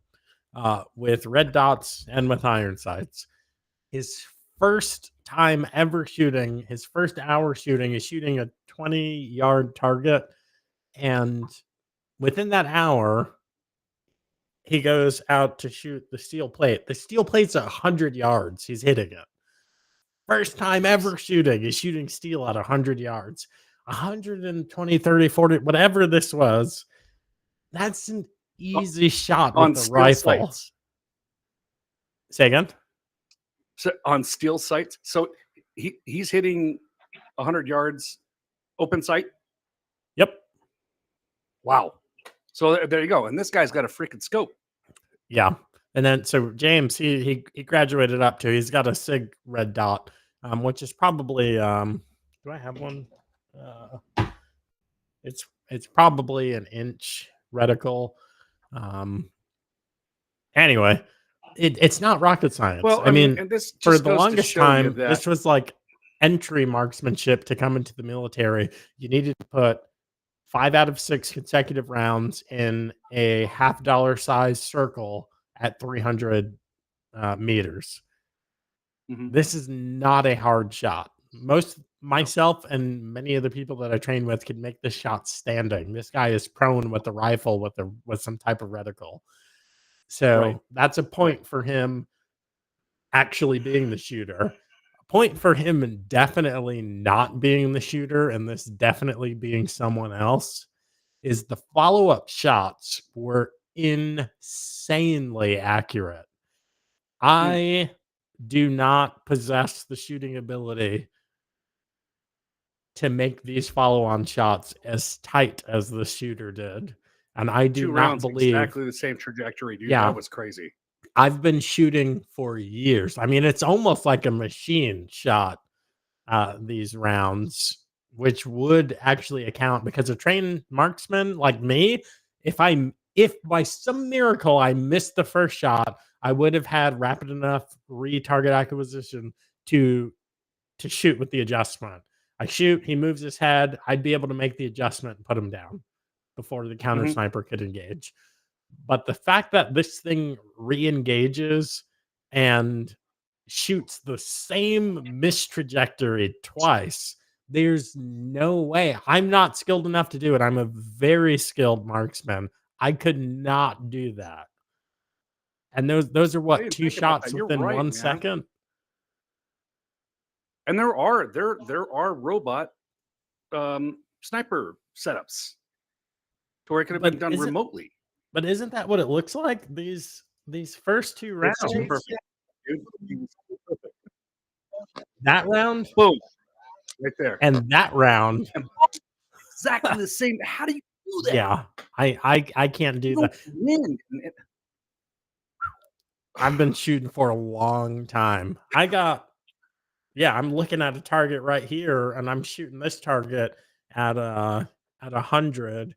with red dots and with iron sights. His first time ever shooting, his first hour shooting, is shooting a 20-yard target. And within that hour, he goes out to shoot the steel plate. The steel plate's 100 yards. He's hitting it. First time ever shooting. He's shooting steel at 100 yards. 120, 30, 40, whatever this was. That's easy shot on with the steel rifle. sights. Say again? So on steel sights. So he's hitting 100 yards open sight. Yep. Wow. So there you go. And this guy's got a freaking scope. Yeah. And then so James, he graduated up to, he's got a SIG red dot, which is probably do I have one? It's probably an inch reticle. Anyway, it's not rocket science. Well, I mean, and this for just the goes to longest show you time, that this was like entry marksmanship to come into the military. You needed to put 5 out of 6 consecutive rounds in a $50 size circle at 300 meters. Mhm. This is not a hard shot. Myself and many of the people that I train with could make this shot standing. This guy is prone with the rifle with some type of reticle. So Right. that's a point for him actually being the shooter. A point for him definitely not being the shooter, and this definitely being someone else, is the follow-up shots were insanely accurate. I do not possess the shooting ability to make these follow-on shots as tight as the shooter did. And I do 2 not rounds believe exactly the same trajectory, dude. Yeah. That was crazy. I've been shooting for years. I mean, it's almost like a machine shot, these rounds, which would actually account, because a trained marksman like me, if by some miracle I missed the first shot, I would have had rapid enough retarget acquisition to shoot with the adjustment. I shoot, he moves his head, I'd be able to make the adjustment and put him down before the counter Mhm. sniper could engage. But the fact that this thing re-engages and shoots the same missed trajectory twice, there's no way. I'm not skilled enough to do it. I'm a very skilled marksman. I could not do that. And those are I what, didn't 2 think about that. shots You're within right, 1 man. second? And there are robot sniper setups to where it could have been But done remotely. isn't that what it looks like? These first 2 rounds. It's too perfect, dude. That round Boom. Right there. and that round. Exactly the same. How do you do that? Yeah. I can't do You that. don't win. I've been shooting for a long time. I'm looking at a target right here, and I'm shooting this target at 100,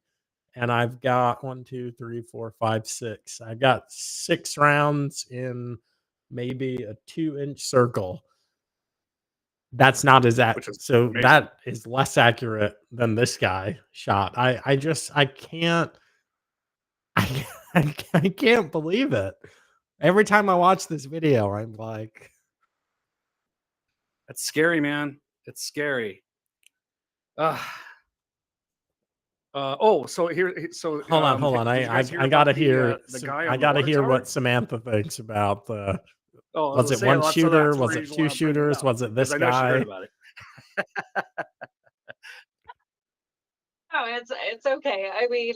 and I've got 1, 2, 3, 4, 5, 6. I got 6 rounds in maybe a 2-inch circle. That's not as Which is so amazing. that is less accurate than this guy shot. I can't I can't believe it. Every time I watch this video, I'm like, That's scary, man. It's scary. So hold on. did you guys hear I gotta about hear. the guy on I the gotta water hear tower? what Samantha thinks about the. Oh, Was it say, one so shooter? that's the Was it reason 2 why I'm bringing it shooters? up, Was it this 'cause I know she heard guy? about it. Oh, it's okay. I mean,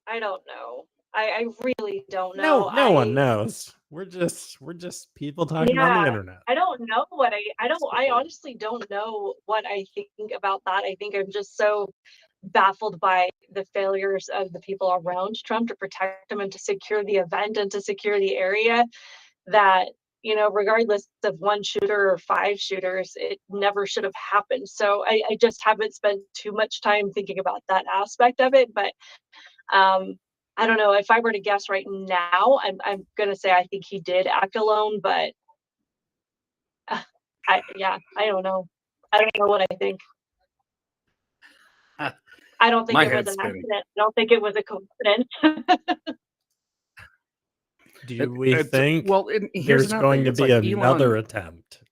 I don't know. I really don't know. No one knows. We're just people talking on the Yeah, internet. I don't know what I honestly don't know what I think about that. I think I'm just so baffled by the failures of the people around Trump to protect him and to secure the event and to secure the area, that, regardless of 1 shooter or 5 shooters, it never should have happened. So I just haven't spent too much time thinking about that aspect of it. But I don't know. If I were to guess right now, I'm gonna say I think he did act alone, but I don't know. I don't know what I think. I don't think My it was head's an spinning. accident. I don't think it was a coincidence. Do we think here's there's another going thing. to It's be like another attempt?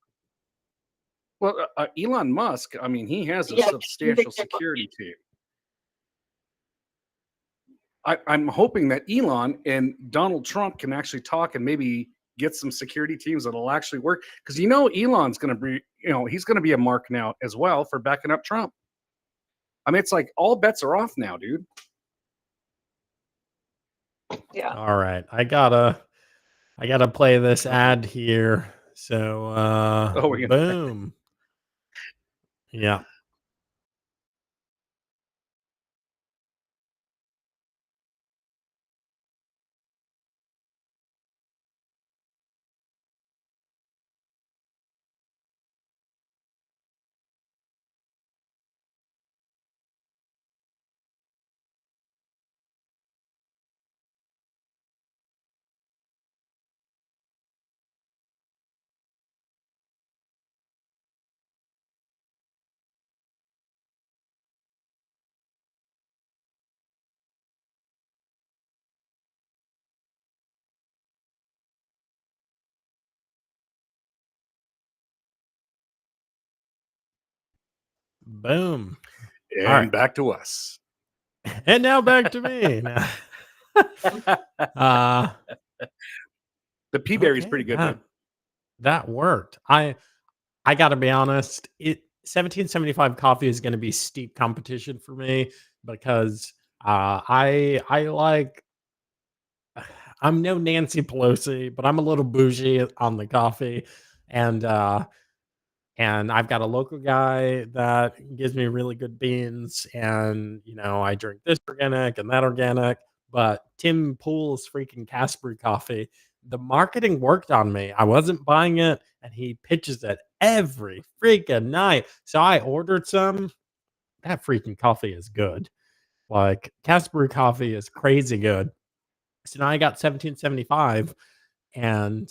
Well, Elon Musk, I mean, he has a Yeah, substantial security team. I'm hoping that Elon and Donald Trump can actually talk and maybe get some security teams that'll actually work. Because Elon's going to be, he's going to be a mark now as well for backing up Trump. I mean, it's like all bets are off now, dude. Yeah. All right. I gotta play this ad here. So Oh, we're gonna. boom. Yeah. Boom. And All right. back to us. And now back to me. uh The pea berry's okay, pretty good, that, man. that worked. I gotta be honest, 1775 coffee is gonna be steep competition for me because I like I'm no Nancy Pelosi, but I'm a little bougie on the coffee. And and I've got a local guy that gives me really good beans, and I drink this organic and that organic. But Tim Pool's freaking Casper coffee, the marketing worked on me. I wasn't buying it, and he pitches it every freaking night. So I ordered some. That freaking coffee is good. Like Casper coffee is crazy good. So now I got 1775, and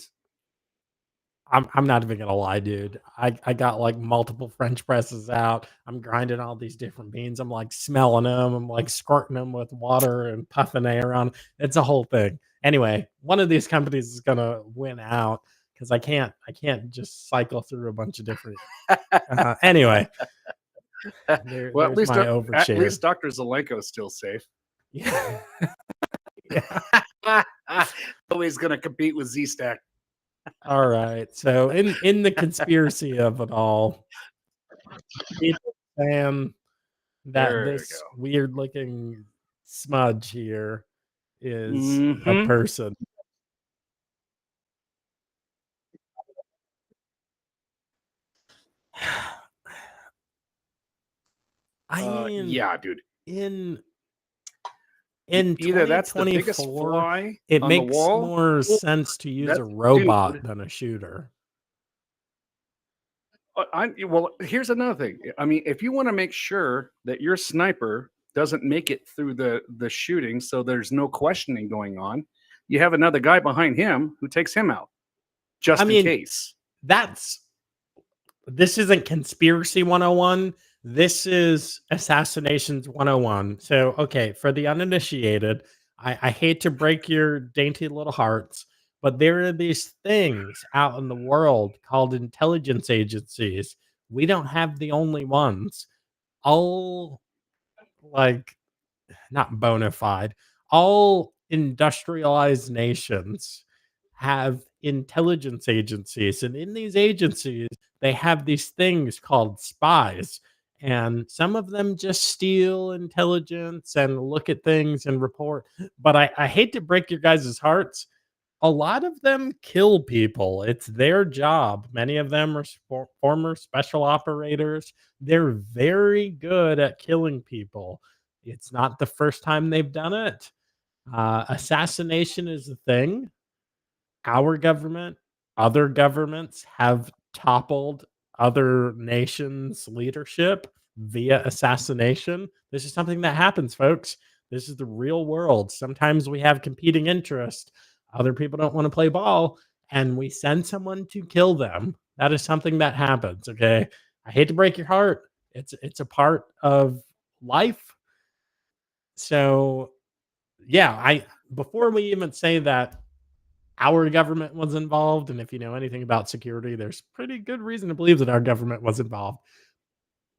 I'm not even gonna lie, dude. I got like multiple French presses out. I'm grinding all these different beans. I'm like smelling them. I'm like squirting them with water and puffing air on. It's a whole thing. Anyway, one of these companies is gonna win out because I can't just cycle through a bunch of different. Anyway, Well, there's my at overshare. least Dr. Zelenko's still safe. Yeah. Yeah. Nobody's gonna compete with Z-Stack. All right. So in the conspiracy of it all, people saying that There we this go. weird looking smudge here is a Mhm. person. I mean, Yeah, dude. in in Either that's the biggest 2024, fly it on the makes wall, more or sense to use a that's robot dude. than a shooter. Well, here's another thing. I mean, if you want to make sure that your sniper doesn't make it through the shooting, so there's no questioning going on, you have another guy behind him who takes him out, I just in mean, case. this isn't conspiracy 101. This is assassinations 101. So, okay, for the uninitiated, I hate to break your dainty little hearts, but there are these things out in the world called intelligence agencies. We don't have the only ones. All like not bona fide, all industrialized nations have intelligence agencies. And in these agencies, they have these things called spies. And some of them just steal intelligence and look at things and report. But I hate to break your guys' hearts. A lot of them kill people. It's their job. Many of them are former special operators. They're very good at killing people. It's not the first time they've done it. Assassination is a thing. Our government, other governments have toppled other nations' leadership via assassination. This is something that happens, folks. This is the real world. Sometimes we have competing interests. Other people don't want to play ball, and we send someone to kill them. That is something that happens. Okay, I hate to break your heart. It's a part of life. So yeah, I before we even say that our government was involved, and if you know anything about security, there's pretty good reason to believe that our government was involved.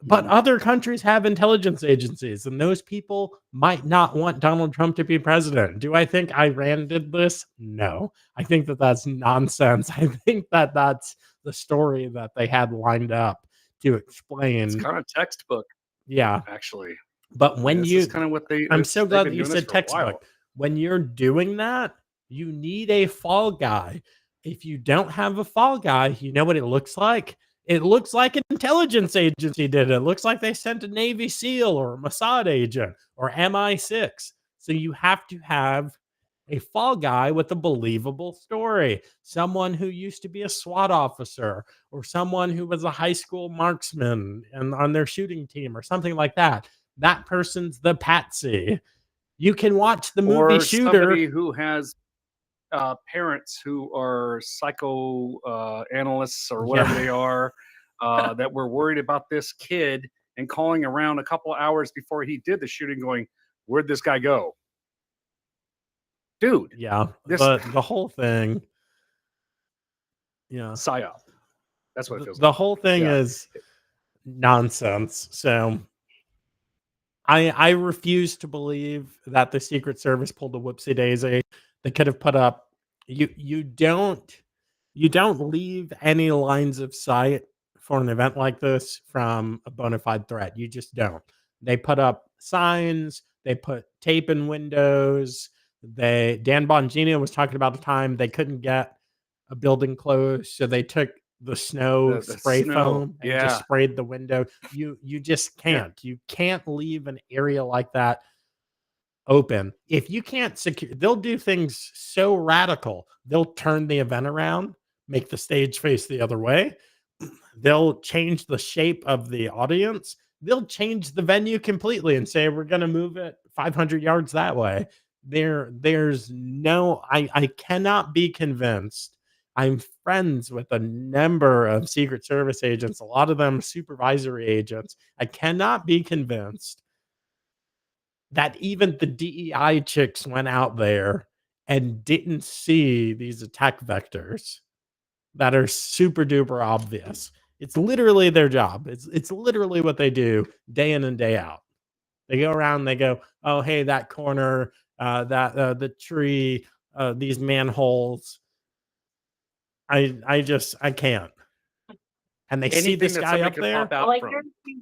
But Mhm. other countries have intelligence agencies, and those people might not want Donald Trump to be president. Do I think Iran did this? No. I think that that's nonsense. I think that that's the story that they had lined up to It's explain. kind of textbook, Yeah. actually. But I mean, when this is you kind of what I'm so they've glad that been you doing this said for a textbook. while. when you're doing that, you need a fall guy. If you don't have a fall guy, you know what it looks like? It looks like an intelligence agency did it. It looks like they sent a Navy SEAL or a Mossad agent or MI6. So you have to have a fall guy with a believable story, someone who used to be a SWAT officer or someone who was a high school marksman and on their shooting team or something like that. That person's the patsy. You can watch the movie Or Shooter. somebody who has parents who are psycho analysts or whatever they are that were worried about this kid and calling around a couple hours before he did the shooting going, where'd this guy go? Dude, Yeah, this the whole thing. Yeah, psyop. That's what it feels the like. whole thing Yeah. is nonsense. So I refuse to believe that the Secret Service pulled a whoopsie daisy. They could have put up you don't leave any lines of sight for an event like this from a bona fide threat. You just don't. They put up signs, they put tape in windows. Dan Bongino was talking about the time they couldn't get a building closed, so they took the snow The spray snow, foam and just yeah. sprayed the window. You just can't. You can't leave an area like that open. If you can't secure, they'll do things so radical. They'll turn the event around, make the stage face the other way. They'll change the shape of the audience. They'll change the venue completely and say, we're going to move it 500 yards that way. There's no, I cannot be convinced. I'm friends with a number of Secret Service agents, a lot of them supervisory agents. I cannot be convinced that even the DEI chicks went out there and didn't see these attack vectors that are super duper obvious. It's literally their job. It's literally what they do day in and day out. They go around, they go, oh, hey, that corner, the tree, these manholes. I can't. And they see this Anything that guy somebody up could there. pop out Well, I from. guarantee,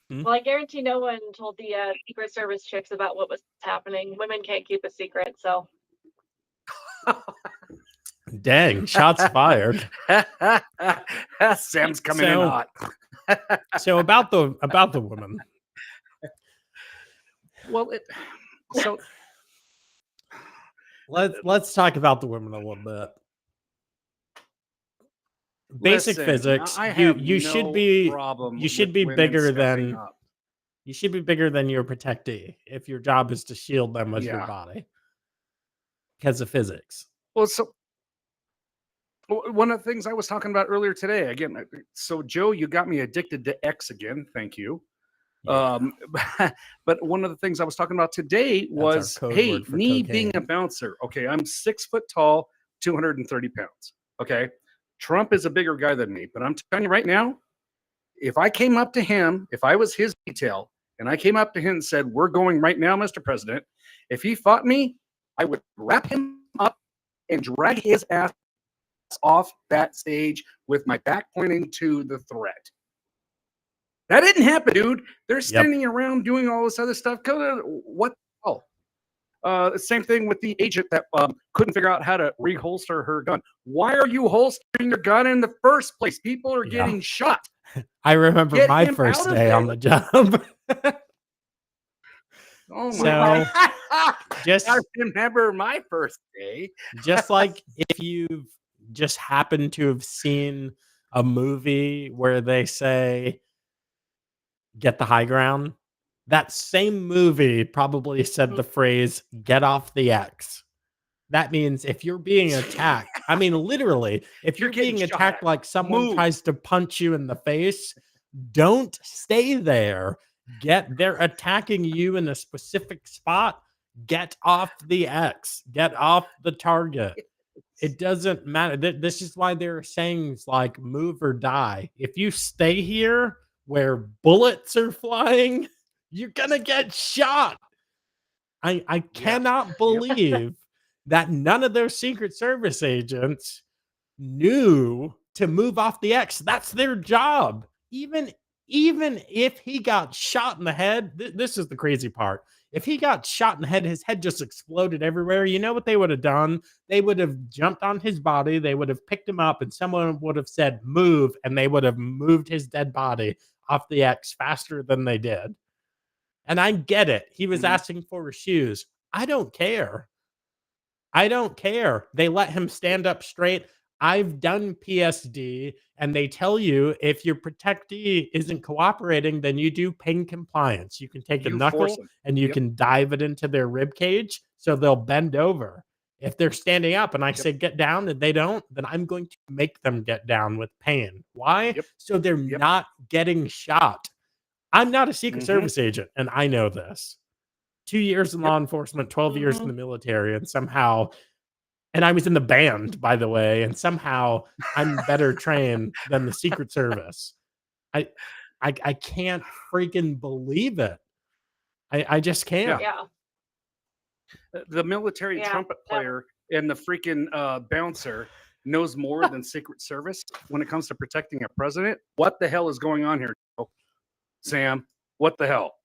Hmm? well, I guarantee no one told the Secret Service chicks about what was happening. Women can't keep a secret, so. Dang, shots fired. Sam's coming in hot. So about the woman. Well, so Let's talk about the women a little bit. Basic listen, physics. I have You no should be problem you should with be women bigger stepping than up. you should be bigger than your protectee if your job is to shield them with your Yeah. body because of physics. Well, so one of the things I was talking about earlier today, again, so Joe, you got me addicted to X again. Thank you. Yeah. But one of the things I was talking about today was, code hey, word for me cocaine. being a bouncer. Okay, I'm 6 foot tall, 230 pounds. Okay, Trump is a bigger guy than me, but I'm telling you right now, if I came up to him, if I was his detail, and I came up to him and said, we're going right now, Mr. President, if he fought me, I would wrap him up and drag his ass off that stage with my back pointing to the threat. That didn't happen, dude. They're standing around doing all this other stuff. What the hell? Same thing with the agent that couldn't figure out how to reholster her gun. Why are you holstering your gun in the first place? People are getting shot. I remember Get my him first out of day on there. the job. Oh So, my! just I remember my first day. just like if you've just happened to have seen a movie where they say get the high ground, that same movie probably said the phrase get off the X. That means if you're being attacked, I mean literally, if You're you're getting being shot attacked at. like someone Move. tries to punch you in the face, don't stay there. They're attacking you in a specific spot. Get off the X. Get off the target. It doesn't matter. This is why there are sayings like move or die. If you stay here where bullets are flying, you're gonna get shot. I cannot believe that none of those Secret Service agents knew to move off the X. That's their job. Even if he got shot in the head, this is the crazy part. If he got shot in the head, his head just exploded everywhere. You know what they would have done? They would have jumped on his body. They would have picked him up, and someone would have said, "Move," and they would have moved his dead body off the X faster than they did. And I get it. He was asking for his shoes. I don't care. I don't care. They let him stand up straight. I've done PSD, and they tell you if your protectee isn't cooperating, then you do pain compliance. You can take a You force knuckle them. and you Yep. can dive it into their rib cage so they'll bend over. If they're standing up and I Yep. say get down and they don't, then I'm going to make them get down with pain. Why? Yep. So they're Yep. not getting shot. I'm not a Secret Mhm. Service agent, and I know this. 2 years in Yep. law enforcement, 12 years in Mhm. the military, and somehow, and I was in the band, by the way, and somehow I'm better trained than the Secret Service. I I can't freaking believe it. I just can't. Yeah. The military Yeah. trumpet No. player and the freaking bouncer knows more than Secret Service when it comes to protecting a president. What the hell is going on here, Sam? What the hell?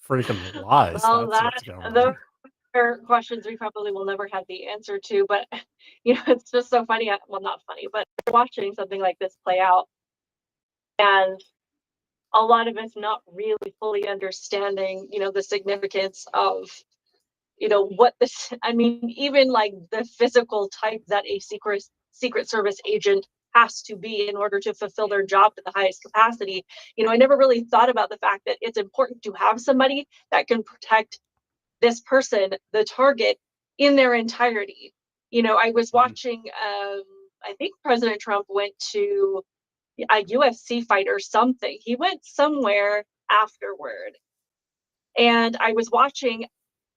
Freaking lies. Well, That's what's going those on. are questions we probably will never have the answer to. But it's just so funny. Well, not funny, but watching something like this play out, and a lot of us not really fully understanding, the significance of, what this. I mean, even like the physical type that a Secret Service agent has to be in order to fulfill their job to the highest capacity. I never really thought about the fact that it's important to have somebody that can protect this person, the target, in their entirety. I was watching, I think President Trump went to a UFC fight or something. He went somewhere afterward. And I was watching,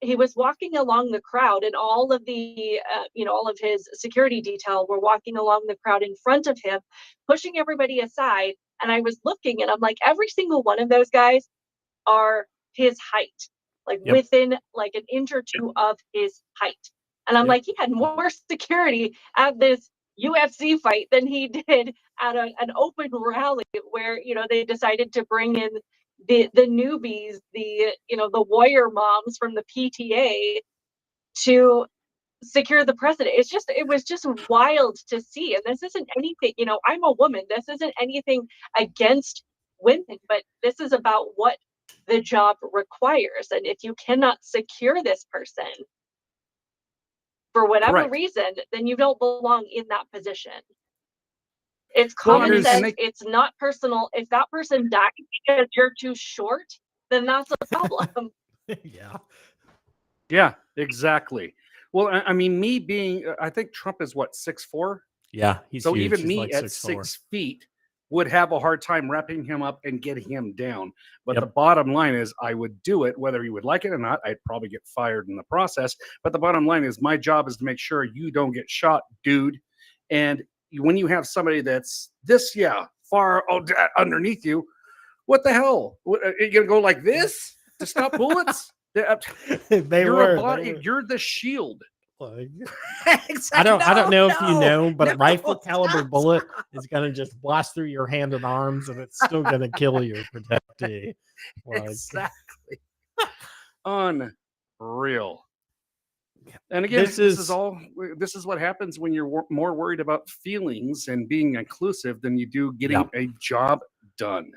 he was walking along the crowd, and all of the, all of his security detail were walking along the crowd in front of him, pushing everybody aside. And I was looking, and I'm like, every single one of those guys are his height, like Yep. within like an inch or two of his height. And I'm Yep. like, he had more security at this UFC fight than he did at an open rally where, they decided to bring in the newbies, the warrior moms from the PTA to secure the president. It was just wild to see. And this isn't anything, I'm a woman. This isn't anything against women, but this is about what the job requires. And if you cannot secure this person for whatever Correct. reason, then you don't belong in that position. It's Well, common and sense. It's not personal. If that person dies because you're too short, then that's a problem. Yeah. Yeah, exactly. Well, I mean, me being, I think Trump is what, 6'4"? Yeah. He's So huge. even He's me like at 6'4". 6 feet would have a hard time wrapping him up and getting him down. But Yep. the bottom line is I would do it, whether he would like it or not. I'd probably get fired in the process. But the bottom line is my job is to make sure you don't get shot, dude. And when you have somebody that's this, far underneath you, what the hell? Are you going to go like this to stop bullets? They You're were. a body, you're the shield. Like, Exactly. I don't know if you know, but a no, rifle caliber stop. bullet is gonna just blast through your hand and arms, and it's still gonna kill your protectee. Like, Exactly. Unreal. And again, This this is- is what happens when you're more worried about feelings and being inclusive than you do getting a job done.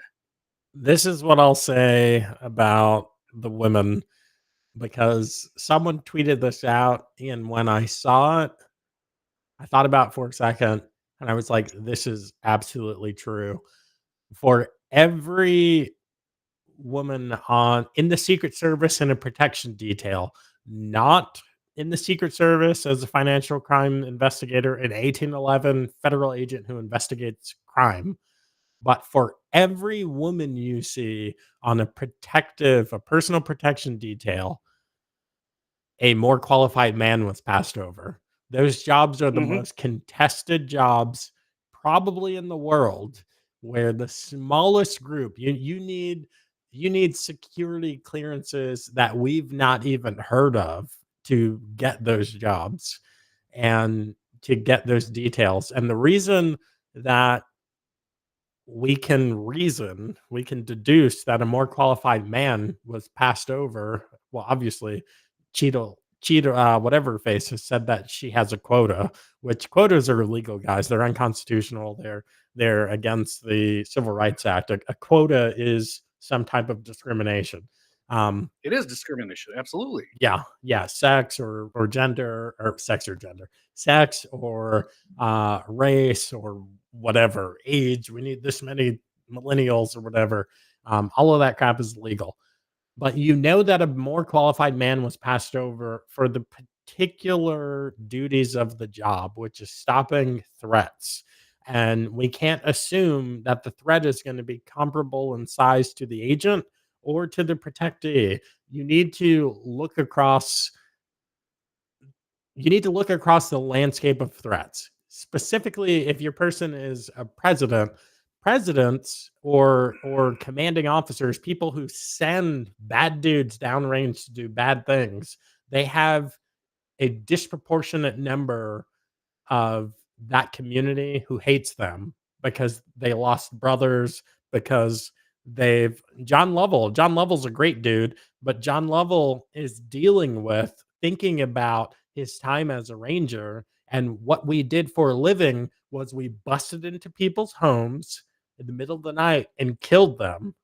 this is what I'll say about the women, because someone tweeted this out, and when I saw it, I thought about it for a second, and I was like, this is absolutely true. For every woman in the Secret Service in a protection detail, not in the Secret Service as a financial crime investigator, an 1811 federal agent who investigates crime, but for every woman you see on a personal protection detail, a more qualified man was passed over. Those jobs are the most contested jobs probably in the world, where the smallest group, you need security clearances that we've not even heard of to get those jobs and to get those details. And the reason that we can deduce that a more qualified man was passed over. Well, obviously, whatever face has said that she has a quota, which quotas are illegal, guys. They're unconstitutional. They're against the Civil Rights Act. A quota is some type of discrimination. It is discrimination, absolutely. Yeah, sex or gender, or sex or gender, sex or race or whatever, age. We need this many millennials or whatever. All of that crap is legal. But you know that a more qualified man was passed over for the particular duties of the job, which is stopping threats. And we can't assume that the threat is going to be comparable in size to the agent or to the protectee. You need to look across the landscape of threats. Specifically, if your person is a presidents or commanding officers, people who send bad dudes downrange to do bad things, they have a disproportionate number of that community who hates them because they lost brothers, because they've John Lovell's a great dude, but John Lovell is dealing with thinking about his time as a ranger, and what we did for a living was we busted into people's homes in the middle of the night and killed them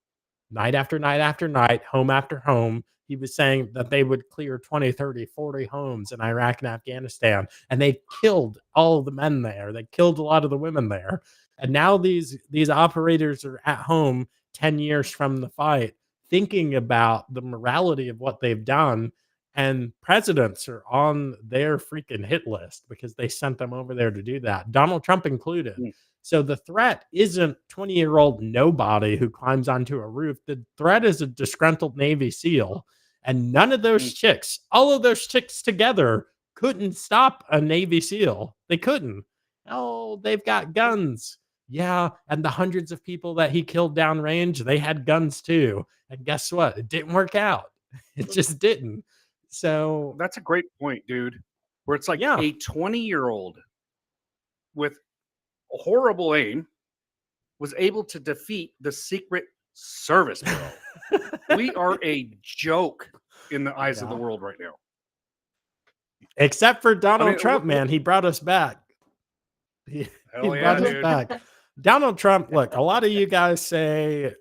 night after night after night, home after home. He was saying that they would clear 20, 30, 40 homes in Iraq and Afghanistan, and they killed all of the men there. They killed a lot of the women there. And now these operators are at home 10 years from the fight thinking about the morality of what they've done. And presidents are on their freaking hit list because they sent them over there to do that, Donald Trump included. So the threat isn't 20-year-old nobody who climbs onto a roof. The threat is a disgruntled Navy SEAL. And none of those chicks, all of those chicks together, couldn't stop a Navy SEAL. They couldn't. Oh, they've got guns. Yeah. And the hundreds of people that he killed downrange, they had guns too. And guess what? It didn't work out. It just didn't. So that's a great point, dude. Where it's like a 20-year-old with horrible aim was able to defeat the Secret Service, bro. We are a joke in the eyes of the world right now. Except for Donald Trump, man. He brought us back. He brought us back. Donald Trump, look, a lot of you guys say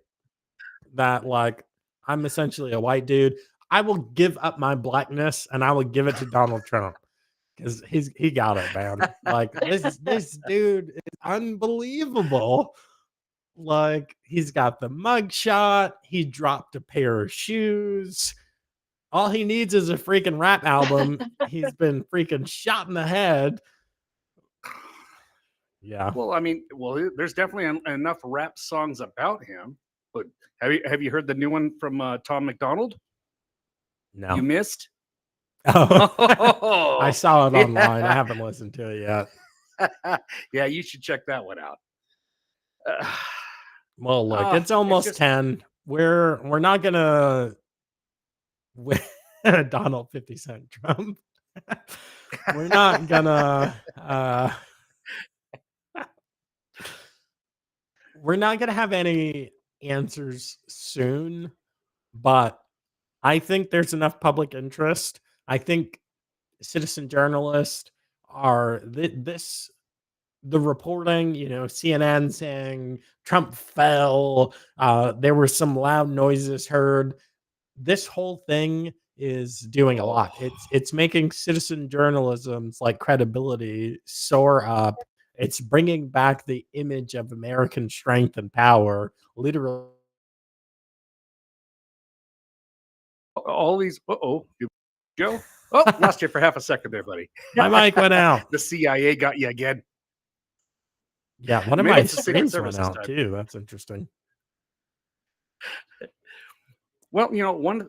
that, like, I'm essentially a white dude. I will give up my blackness and I will give it to Donald Trump because he got it, man. Like, this dude is unbelievable. Like, he's got the mugshot. He dropped a pair of shoes. All he needs is a freaking rap album. He's been freaking shot in the head. Yeah. Well, I mean, there's definitely enough rap songs about him. But have you heard the new one from Tom McDonald? No. You missed? Oh, I saw it online. I haven't listened to it yet. Yeah, you should check that one out. Well, look, it's almost 10. We're not gonna win Donald 50 Cent Trump. We're not gonna have any answers soon, but I think there's enough public interest. I think citizen journalists are the reporting, CNN saying Trump fell. There were some loud noises heard. This whole thing is doing a lot. It's making citizen journalism's like credibility soar up. It's bringing back the image of American strength and power, literally. All these, Joe? Oh, lost you for half a second there, buddy. My mic went out. The CIA got you again. Yeah, one of my screens went out too. That's interesting. Well, one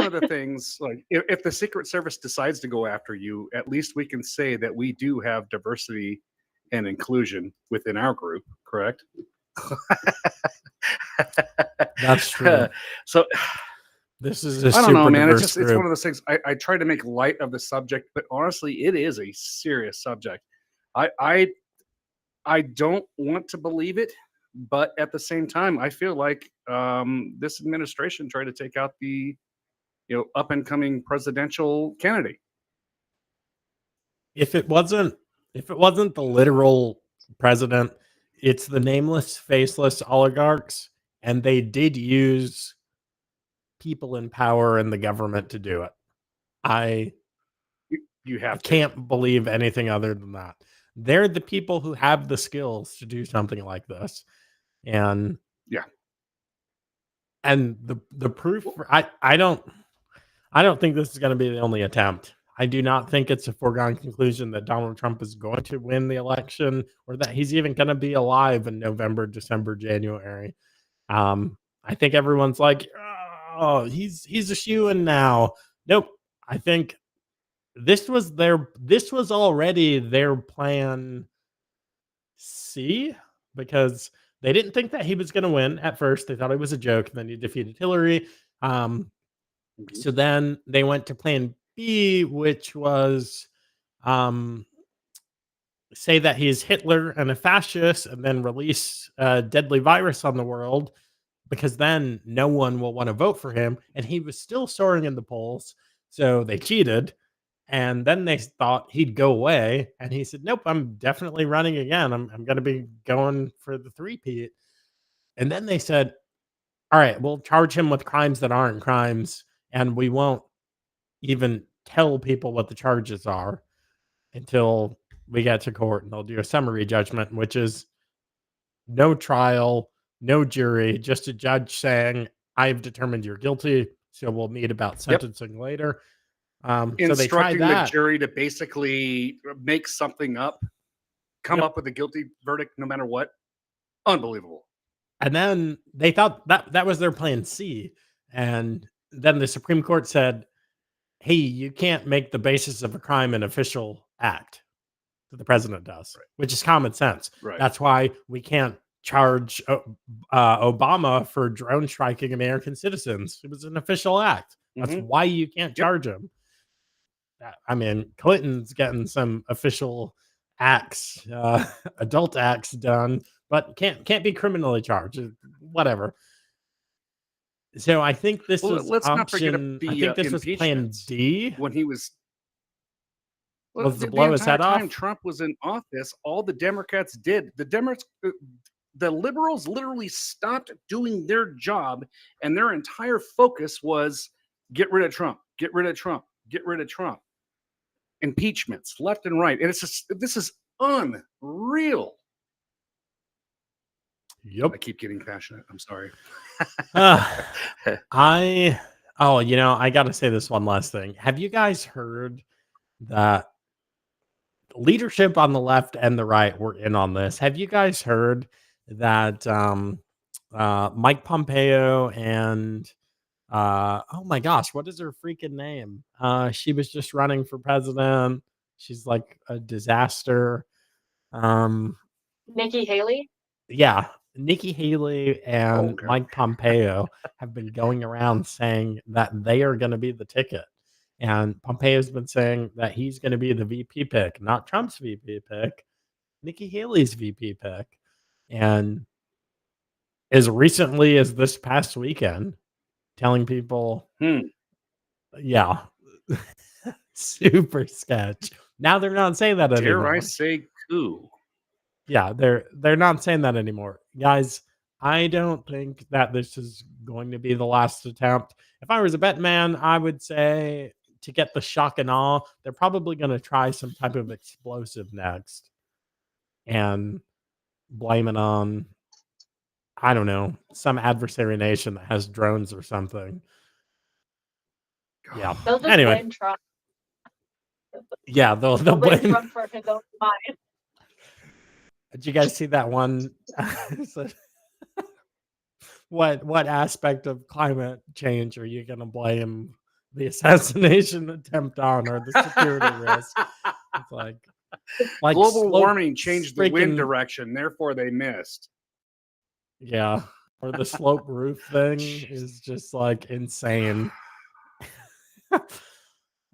of the things, like, if the Secret Service decides to go after you, at least we can say that we do have diversity and inclusion within our group, correct? That's true. So this is I don't know, man. It's one of those things. I try to make light of the subject, but honestly, it is a serious subject. I don't want to believe it, But at the same time, I feel like this administration tried to take out the up and coming presidential candidate. If it wasn't the literal president, it's the nameless, faceless oligarchs, and they did use people in power in the government to do it. I You have to. can't believe anything other than that. They're the people who have the skills to do something like this. And Yeah. And the proof I don't think this is going to be the only attempt. I do not think it's a foregone conclusion that Donald Trump is going to win the election or that he's even going to be alive in November, December, January. I think everyone's like, oh, he's a shoo-in now. Nope. I think this was already their plan C, because they didn't think that he was going to win at first. They thought it was a joke. And then he defeated Hillary. So then they went to plan B, which was say that he's Hitler and a fascist and then release a deadly virus on the world, because then no one will want to vote for him. And he was still soaring in the polls. So they cheated. And then they thought he'd go away. And he said, nope, I'm definitely running again. I'm going to be going for the three-peat. And then they said, all right, we'll charge him with crimes that aren't crimes. And we won't even tell people what the charges are until we get to court. And they'll do a summary judgment, which is no trial, no jury, just a judge saying, I've determined you're guilty. So we'll meet about sentencing later. So they tried Instructing the jury to basically make something up, come up with a guilty verdict no matter what. Unbelievable. And then they thought that was their plan C. And then the Supreme Court said, hey, you can't make the basis of a crime an official act that the president does, which is common sense. Right. That's why we can't charge Obama for drone striking American citizens. It was an official act. That's why you can't charge him. I mean, Clinton's getting some official acts, adult acts done, but can't be criminally charged. Whatever. So I think this was let's not forget I think this was Plan D when he was. Was to blow his head off. Time Trump was in office, all the Democrats did. The liberals literally stopped doing their job, and their entire focus was get rid of Trump, get rid of Trump, get rid of Trump. Impeachments left and right, and this is unreal. Yep. I keep getting passionate. I'm sorry. I gotta say this one last thing. Have you guys heard that leadership on the left and the right were in on this? Have you guys heard that Mike Pompeo and oh my gosh, what is her freaking name? She was just running for president. She's like a disaster. Nikki Haley? Yeah. Nikki Haley and Mike Pompeo have been going around saying that they are going to be the ticket. And Pompeo's been saying that he's going to be the VP pick, not Trump's VP pick, Nikki Haley's VP pick. And as recently as this past weekend, telling people, yeah, super sketch. Now they're not saying that anymore. Dare I say coup? Yeah, they're not saying that anymore. Guys, I don't think that this is going to be the last attempt. If I was a bet man, I would say to get the shock and awe, they're probably going to try some type of explosive next and blame it on, I don't know, some adversary nation that has drones or something. Yeah. They'll just anyway. blame Trump. Yeah, they'll blame Trump for his own mind. Did you guys see that one? What aspect of climate change are you going to blame the assassination attempt on, or the security risk? It's like global warming changed the wind direction, therefore they missed. Yeah, or the slope roof thing is just like insane.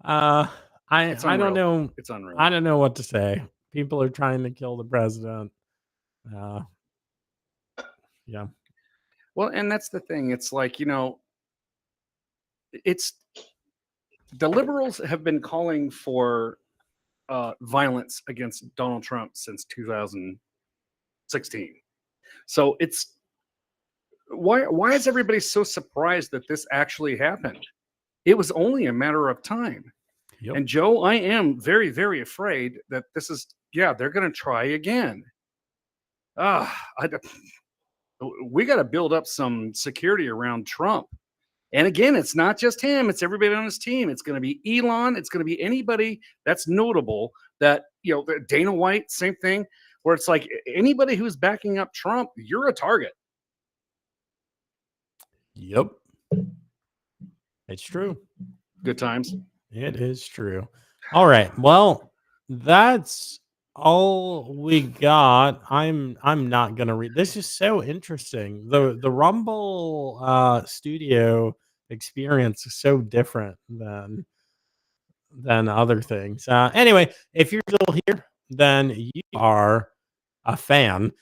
I don't know. It's unreal. I don't know what to say. People are trying to kill the president. Yeah. Well, and that's the thing. It's like, it's the liberals have been calling for violence against Donald Trump since 2016. So it's why is everybody so surprised that this actually happened? It was only a matter of time. Yep. And Joe, I am very, very afraid that this is, they're going to try again. We got to build up some security around Trump. And again, it's not just him, it's everybody on his team. It's going to be Elon. It's going to be anybody that's notable that, Dana White, same thing, where it's like anybody who's backing up Trump, you're a target. Yep. It's true. Good times. It is true. All right. Well, that's all we got. I'm not gonna read. This is so interesting. The Rumble studio experience is so different than other things. Anyway, if you're still here, then you are a fan.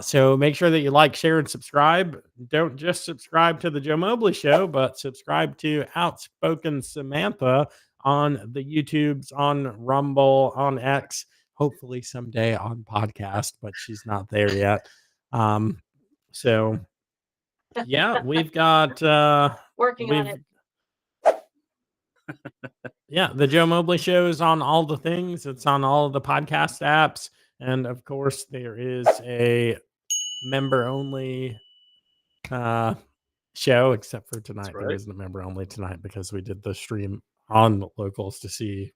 So make sure that you like, share, and subscribe. Don't just subscribe to the Joe Mobley Show, but subscribe to Outspoken Samantha on the YouTubes, on Rumble, on X, hopefully someday on podcast, but she's not there yet. So yeah, we've got Working on it. Yeah, the Joe Mobley Show is on all the things. It's on all the podcast apps. And of course, there is a member only show, except for tonight. Right. There isn't a member only tonight because we did the stream on locals to see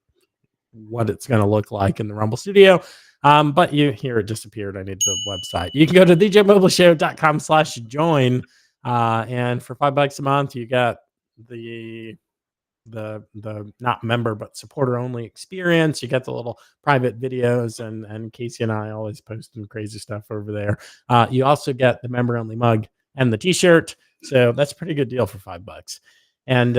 what it's going to look like in the Rumble studio. But here it disappeared. I need the website. You can go to thejmobleshow.com/join. And for $5 a month, you get the not member but supporter only experience. You get the little private videos, and Casey and I always post some crazy stuff over there. You also get the member only mug and the t-shirt, so that's a pretty good deal for $5. And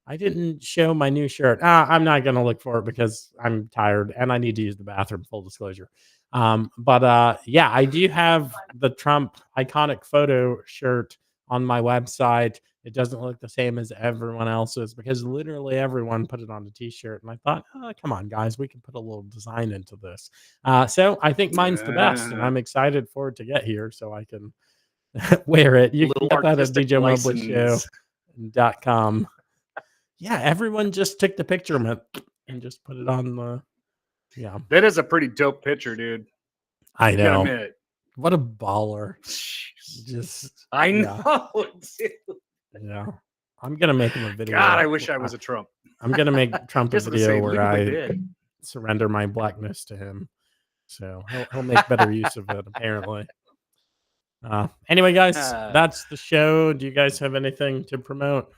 I didn't show my new shirt. I'm not gonna look for it because I'm tired and I need to use the bathroom, full disclosure. But I do have the Trump iconic photo shirt on my website. It doesn't look the same as everyone else's because literally everyone put it on a t-shirt. And I thought, come on, guys, we can put a little design into this. So I think mine's the best, and I'm excited for it to get here so I can wear it. You can get that at djmobleshow.com. Yeah, everyone just took the picture of it and just put it on the, That is a pretty dope picture, dude. I know. Admit. What a baller. I know, dude. Yeah. I'm going to make him a video. God, I wish I was a Trump. I'm going to make Trump a video where I did. surrender my blackness to him. So he'll make better use of it, apparently. Anyway, guys, that's the show. Do you guys have anything to promote?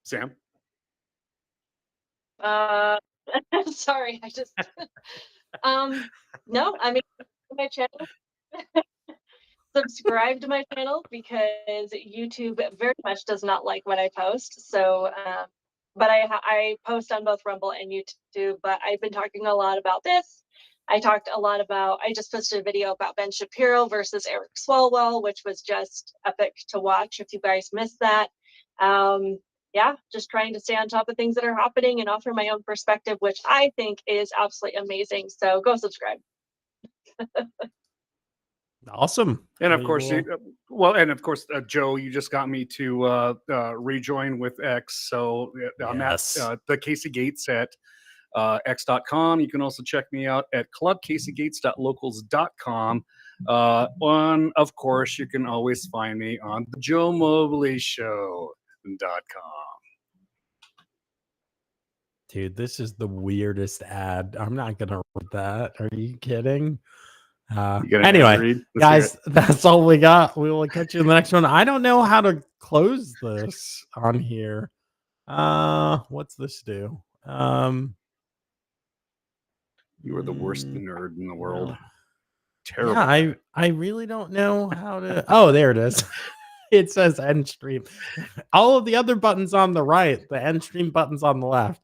Sam? Sorry, I just no, I mean, my channel. Subscribe to my channel because YouTube very much does not like what I post. So, but I post on both Rumble and YouTube. But I've been talking a lot about this. I just posted a video about Ben Shapiro versus Eric Swalwell, which was just epic to watch. If you guys missed that, just trying to stay on top of things that are happening and offer my own perspective, which I think is absolutely amazing. So go subscribe. Awesome. And of course, Joe, you just got me to rejoin with X. So I'm at the Casey Gates at x.com. You can also check me out at clubcaseygates.locals.com. And of course, you can always find me on the Joe Mobley Show.com. Dude, this is the weirdest ad. I'm not going to read that. Are you kidding? Anyway, guys, that's all we got. We will catch you in the next one. I don't know how to close this on here. What's this do? You are the worst nerd in the world. Terrible. Yeah, I really don't know how to. Oh, there it is. It says end stream. All of the other buttons on the right, the end stream buttons on the left.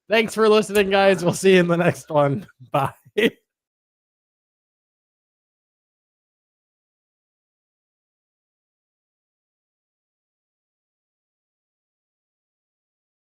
Thanks for listening, guys. We'll see you in the next one. Bye. Bye.